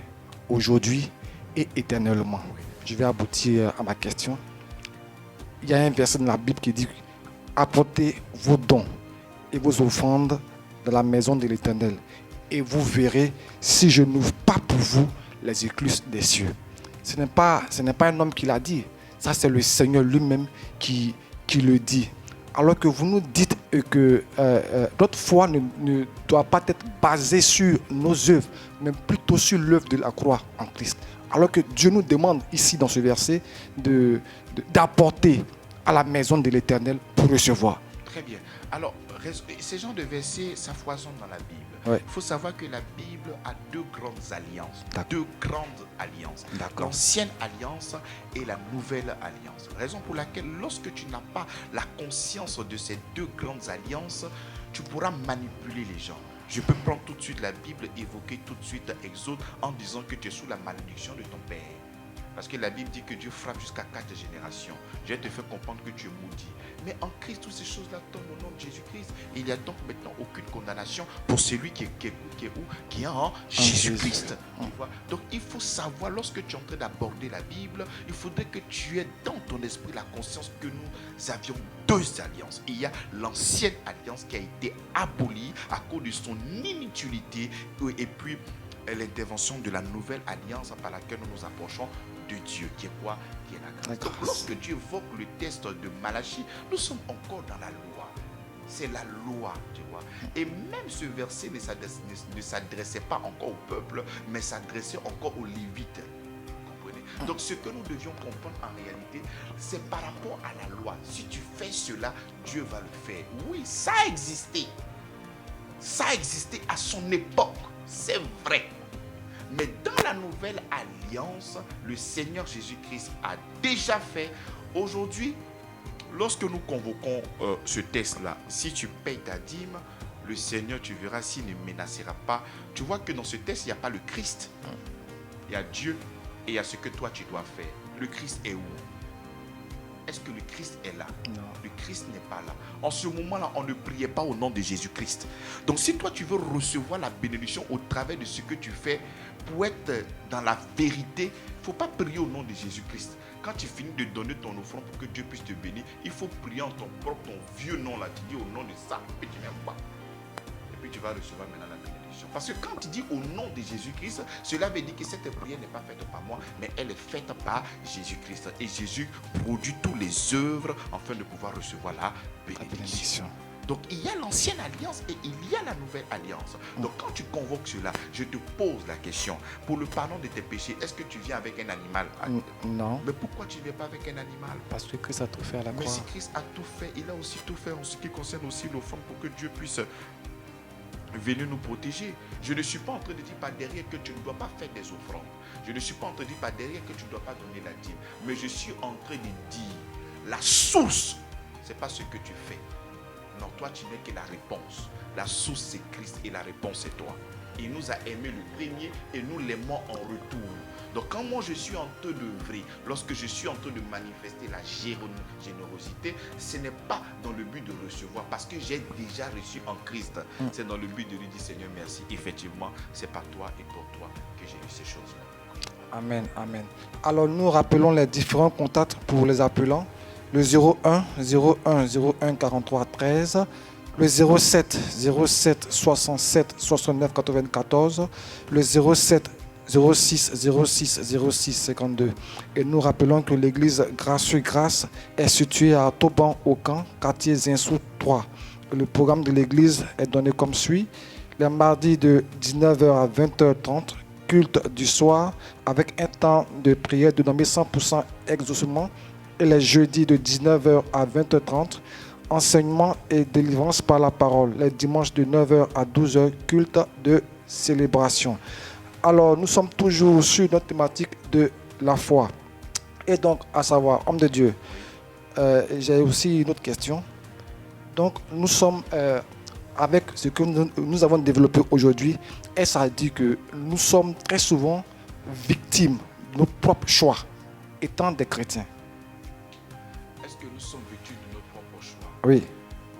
aujourd'hui et éternellement. Je vais aboutir à ma question. Il y a un verset dans la Bible qui dit « Apportez vos dons et vos offrandes dans la maison de l'Éternel, et vous verrez si je n'ouvre pas pour vous les écluses des cieux. » Ce n'est pas un homme qui l'a dit. Ça, c'est le Seigneur lui-même qui le dit. Alors que vous nous dites que notre foi ne doit pas être basée sur nos œuvres, mais plutôt sur l'œuvre de la croix en Christ. Alors que Dieu nous demande ici dans ce verset d'apporter à la maison de l'Éternel pour recevoir. Très bien. Alors, ces genres de versets, ça foisonne dans la Bible. Ouais. Il faut savoir que la Bible a deux grandes alliances. D'accord. Deux grandes alliances. D'accord. L'ancienne alliance et la nouvelle alliance. Raison pour laquelle, lorsque tu n'as pas la conscience de ces deux grandes alliances, tu pourras manipuler les gens. Je peux prendre tout de suite la Bible, évoquer tout de suite Exode en disant que tu es sous la malédiction de ton père. Parce que la Bible dit que Dieu frappe jusqu'à 4 générations. Je vais te faire comprendre que tu es maudit. Mais en Christ, toutes ces choses-là tombent au nom de Jésus-Christ. Il n'y a donc maintenant aucune condamnation pour celui qui est en Jésus-Christ. Donc il faut savoir, lorsque tu es en train d'aborder la Bible, il faudrait que tu aies dans ton esprit la conscience que nous avions deux alliances. Il y a l'ancienne alliance qui a été abolie à cause de son inutilité et puis est l'intervention de la nouvelle alliance par laquelle nous nous approchons de Dieu, qui est quoi? Qui est la grâce. La Donc, grâce. lorsque Dieu évoque le texte de Malachie, nous sommes encore dans la loi. C'est la loi, tu vois. Et même ce verset ne s'adressait pas encore au peuple, mais s'adressait encore aux Lévites. Comprenez? Donc ce que nous devions comprendre en réalité, c'est par rapport à la loi. Si tu fais cela, Dieu va le faire. Oui, ça a existé. Ça a existé à son époque. C'est vrai. Mais dans la nouvelle alliance, le Seigneur Jésus-Christ a déjà fait. Aujourd'hui, lorsque nous convoquons ce texte-là, si tu payes ta dîme, le Seigneur, tu verras, s'il ne menacera pas. Tu vois que dans ce texte, il n'y a pas le Christ. Il y a Dieu et il y a ce que toi, tu dois faire. Le Christ est où? Est-ce que le Christ est là? Non. Le Christ n'est pas là. En ce moment-là, on ne priait pas au nom de Jésus-Christ. Donc si toi, tu veux recevoir la bénédiction au travers de ce que tu fais, pour être dans la vérité, il ne faut pas prier au nom de Jésus-Christ. Quand tu finis de donner ton offrande pour que Dieu puisse te bénir, il faut prier en ton propre, ton vieux nom là. Tu dis au nom de ça, et tu n'aimes pas. Et puis tu vas recevoir maintenant la bénédiction. Parce que quand tu dis au nom de Jésus-Christ, cela veut dire que cette prière n'est pas faite par moi, mais elle est faite par Jésus-Christ. Et Jésus produit toutes les œuvres afin de pouvoir recevoir la bénédiction. Donc il y a l'ancienne alliance et il y a la nouvelle alliance. Donc quand tu convoques cela, je te pose la question. Pour le pardon de tes péchés, est-ce que tu viens avec un animal? Non. Mais pourquoi tu ne viens pas avec un animal? Parce que Christ a tout fait à la Mais croix. si Christ a tout fait, il a aussi tout fait en ce qui concerne aussi l'offrande pour que Dieu puisse venir nous protéger. Je ne suis pas en train de dire par derrière que tu ne dois pas faire des offrandes. Je ne suis pas en train de dire par derrière que tu ne dois pas donner la dîme. Mais je suis en train de dire la source, ce n'est pas ce que tu fais. Non, toi tu n'es que la réponse. La source c'est Christ et la réponse c'est toi. Il nous a aimé le premier et nous l'aimons en retour. Donc quand moi je suis en train d'œuvrer, lorsque je suis en train de manifester la générosité, ce n'est pas dans le but de recevoir, parce que j'ai déjà reçu en Christ. C'est dans le but de lui dire Seigneur merci. Effectivement, c'est par toi et pour toi que j'ai eu ces choses-là. Amen, amen. Alors nous rappelons les différents contacts pour les appelants. Le 01 01 01 43 13, le 07 07 67 69 94, le 07 06 06 06 52. Et nous rappelons que l'église Grâce sur Grâce est située à Toban au Camp, quartier Zinsou 3. Le programme de l'église est donné comme suit: les mardis de 19h à 20h30, culte du soir avec un temps de prière dénommé 100% exaucement, et les jeudis de 19h à 20h30, enseignement et délivrance par la parole. Les dimanches de 9h à 12h, culte de célébration. Alors, nous sommes toujours sur notre thématique de la foi. Et donc, à savoir, homme de Dieu, j'ai aussi une autre question. Donc, nous sommes avec ce que nous avons développé aujourd'hui, et ça dit que nous sommes très souvent victimes de nos propres choix, étant des chrétiens. Est-ce que nous sommes victimes de nos propres choix? Oui.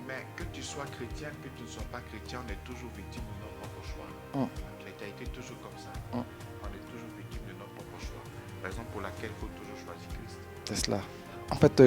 Mais que tu sois chrétien, que tu ne sois pas chrétien, on est toujours victime de nos propres choix. La chrétienté est toujours comme ça. On est toujours victime de nos propres choix. Raison pour laquelle il faut toujours choisir Christ. C'est cela. En fait,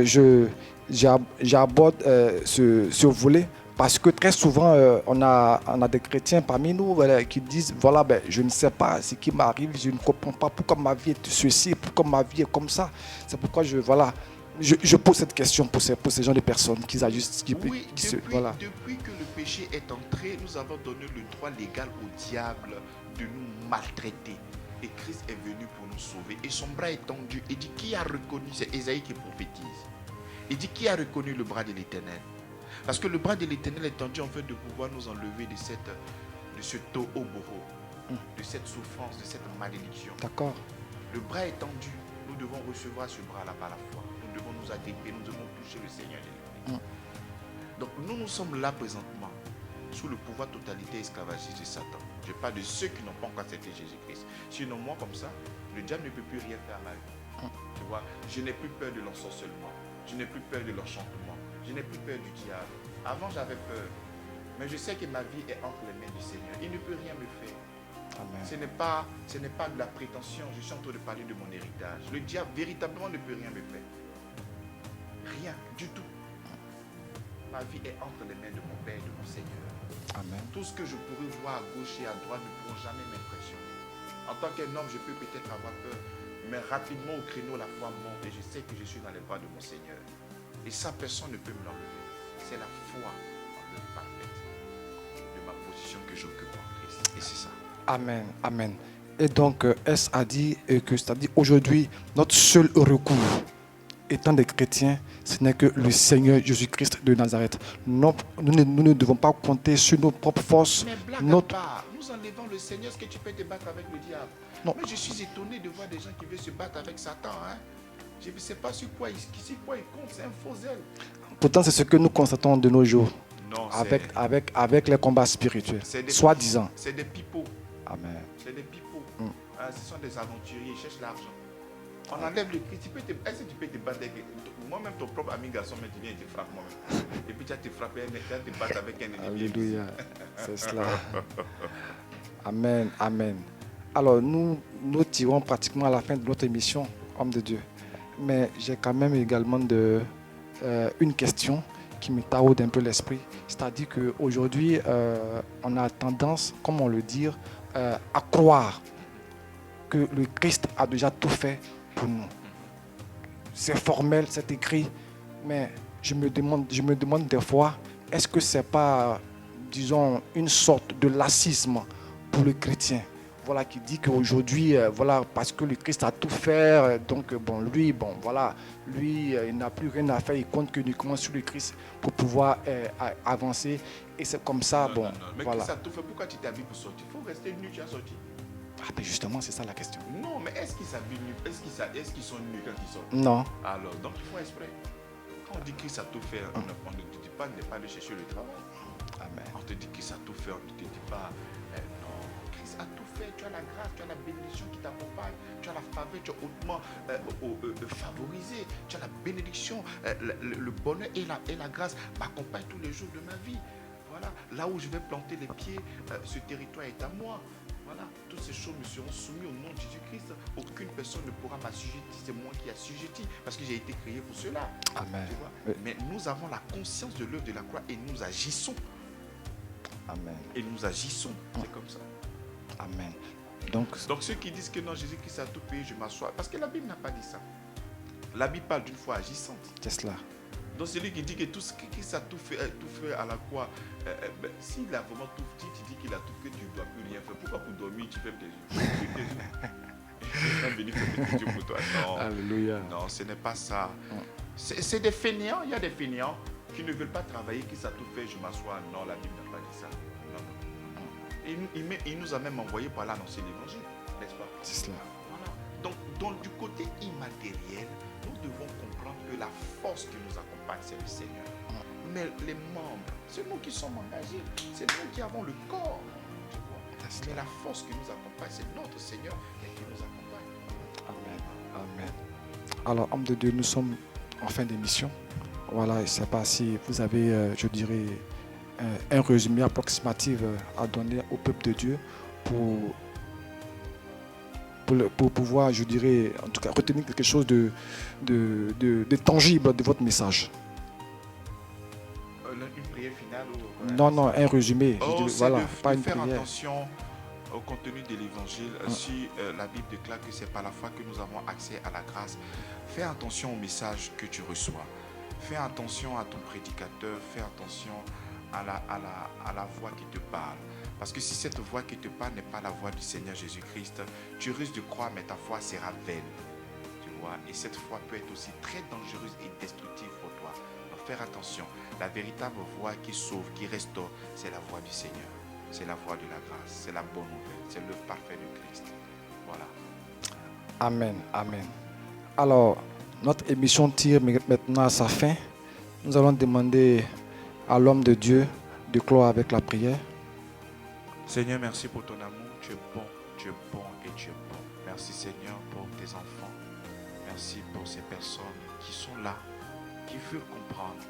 j'aborde ce volet parce que très souvent, on a des chrétiens parmi nous qui disent, voilà, je ne sais pas ce qui m'arrive, je ne comprends pas pourquoi ma vie est ceci, pourquoi ma vie est comme ça. C'est pourquoi je pose cette question pour ces gens de personnes qui ajustent. Oui, depuis que le péché est entré, nous avons donné le droit légal au diable de nous maltraiter. Et Christ est venu pour nous sauver. Et son bras est tendu. Il dit, qui a reconnu, c'est Ésaïe qui prophétise. Il dit, qui a reconnu le bras de l'Éternel? Parce que le bras de l'Éternel est tendu en fait de pouvoir nous enlever de ce tohu-bohu, de cette souffrance, de cette malédiction. D'accord. Le bras est tendu. Nous devons recevoir ce bras-là par la foi. Nous devons nous agripper, nous devons toucher le Seigneur de l'Esprit. Donc nous sommes là présentement sous le pouvoir totalité esclavagiste de Satan. Je parle de ceux qui n'ont pas encore accepté Jésus-Christ. Sinon moi comme ça, le diable ne peut plus rien faire à ma vie. Tu vois, je n'ai plus peur de l'ensorcellement. Je n'ai plus peur de l'enchantement. Je n'ai plus peur du diable. Avant j'avais peur. Mais je sais que ma vie est entre les mains du Seigneur. Il ne peut rien me faire. Amen. Ce n'est pas de la prétention. Je suis en train de parler de mon héritage. Le diable véritablement ne peut rien me faire. Rien du tout. Ma vie est entre les mains de mon Père et de mon Seigneur. Amen. Tout ce que je pourrais voir à gauche et à droite ne pourront jamais m'impressionner. En tant qu'un homme, je peux peut-être avoir peur. Mais rapidement au créneau, la foi monte et je sais que je suis dans les bras de mon Seigneur. Et ça, personne ne peut me l'enlever. C'est la foi en l'œuvre parfaite de ma position que j'occupe en Christ. Et c'est ça. Amen, amen. Et donc, S a dit que, c'est-à-dire aujourd'hui, notre seul recours, étant des chrétiens, ce n'est que le Seigneur Jésus-Christ de Nazareth. Nous ne devons pas compter sur nos propres forces. Mais blague Notre... à part, nous enlevons le Seigneur, est-ce que tu peux te battre avec le diable? Non. Mais je suis étonné de voir des gens qui veulent se battre avec Satan. Hein? Je ne sais pas sur quoi il compte, c'est un faux zèle. Pourtant, c'est ce que nous constatons de nos jours. Non, avec les combats spirituels, soi-disant. C'est des pipeaux. Amen. C'est des pipeaux. Ce sont des aventuriers, ils cherchent l'argent. On enlève le Christ. Est-ce que tu peux te battre avec moi-même, ton propre ami garçon, mais tu viens et te frappes moi-même. Et puis tu vas te frapper, tu vas te battre avec un ennemi. Alléluia. C'est cela. Amen. Amen. Alors, nous tirons pratiquement à la fin de notre émission, homme de Dieu. Mais j'ai quand même également une question qui me taraude un peu l'esprit. C'est-à-dire qu'aujourd'hui, on a tendance, comme on le dit, à croire que le Christ a déjà tout fait pour nous. C'est formel, c'est écrit, mais je me demande des fois, est-ce que c'est pas, disons, une sorte de lassisme pour le chrétien, voilà, qui dit qu'aujourd'hui, voilà, parce que le Christ a tout fait, donc lui, il n'a plus rien à faire, il compte uniquement sur le Christ pour pouvoir avancer, et c'est comme ça, Non. Mais voilà. Christ a tout fait, pourquoi tu t'habilles pour sortir? Il faut rester nu, tu as sorti. Ah, mais justement, c'est ça la question. Non, mais est-ce qu'ils s'habillent nus? Est-ce qu'ils sont nus quand ils sortent? Non. Alors, donc ils font exprès. Quand on dit Christ a tout fait, on ne te dit pas de ne pas aller chercher le travail. Amen. On te dit Christ a tout fait, on ne te dit pas non. Christ a tout fait, tu as la grâce, tu as la bénédiction qui t'accompagne, tu as la faveur, tu es hautement favorisé, tu as la bénédiction, le bonheur et la grâce m'accompagnent tous les jours de ma vie. Voilà, là où je vais planter les pieds, ce territoire est à moi. Voilà, toutes ces choses me seront soumises au nom de Jésus-Christ. Aucune personne ne pourra m'assujettir, c'est moi qui assujettis, parce que j'ai été créé pour cela. Amen. Tu vois? Mais nous avons la conscience de l'œuvre de la croix et nous agissons. Amen. Et nous agissons, c'est comme ça. Amen. Donc ceux qui disent que non, Jésus-Christ a tout payé, je m'assois, parce que la Bible n'a pas dit ça. La Bible parle d'une foi agissante. c'est cela. Donc celui qui dit que tout ce Christ a tout fait à la croix, s'il a vraiment tout fait, tu dis qu'il a tout fait, tu ne dois plus rien faire. Pourquoi pour dormir, tu fermes tes yeux? Je suis venu fermer tes yeux pour toi. Non. Alléluia. Non, ce n'est pas ça. C'est des fainéants. Il y a des fainéants qui ne veulent pas travailler, qui ça tout fait, je m'assois. Non, la Bible n'a pas dit ça. Non. Il nous a même envoyé pour aller annoncer l'évangile, n'est-ce pas? C'est cela. Voilà. Donc, du côté immatériel, nous devons comprendre que la force qui nous accompagne, c'est le Seigneur. Mais les membres, c'est nous qui sommes engagés, c'est nous qui avons le corps. Tu vois. Mais la force qui nous accompagne, c'est notre Seigneur qui nous accompagne. Amen. Amen. Alors, homme de Dieu, nous sommes en fin d'émission. Voilà, je ne sais pas si vous avez, je dirais, un résumé approximatif à donner au peuple de Dieu pour pouvoir, je dirais, en tout cas, retenir quelque chose de tangible de votre message. Une prière finale ou... Non, un résumé. Voilà, pas une faire prière. Attention au contenu de l'évangile. Si la Bible déclare que c'est par la foi que nous avons accès à la grâce, fais attention au message que tu reçois. Fais attention à ton prédicateur, fais attention à la voix qui te parle. Parce que si cette voix qui te parle n'est pas la voix du Seigneur Jésus-Christ, tu risques de croire, mais ta foi sera vaine. Tu vois, et cette foi peut être aussi très dangereuse et destructive pour toi. Donc faire attention. La véritable voix qui sauve, qui restaure, c'est la voix du Seigneur. C'est la voix de la grâce, c'est la bonne nouvelle, c'est l'œuvre parfaite de Christ. Voilà. Amen, amen. Alors, notre émission tire maintenant à sa fin. Nous allons demander à l'homme de Dieu de clore avec la prière. Seigneur, merci pour ton amour. Tu es bon et tu es bon. Merci Seigneur pour tes enfants. Merci pour ces personnes qui sont là, qui veulent comprendre.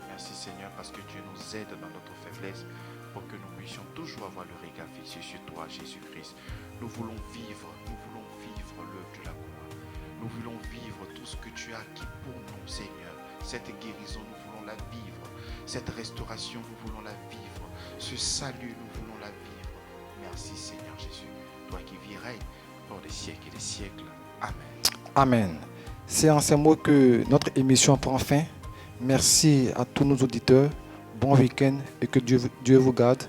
Merci Seigneur parce que Dieu nous aide dans notre faiblesse pour que nous puissions toujours avoir le regard fixé sur toi, Jésus-Christ. Nous voulons vivre l'œuvre de la croix. Nous voulons vivre tout ce que tu as acquis pour nous, Seigneur. Cette guérison, nous voulons la vivre. Cette restauration, nous voulons la vivre. Ce salut, nous voulons la vivre. Merci Seigneur Jésus, toi qui vis règne encore des siècles et des siècles. Amen. Amen. C'est en ces mots que notre émission prend fin. Merci à tous nos auditeurs. Bon week-end et que Dieu vous garde.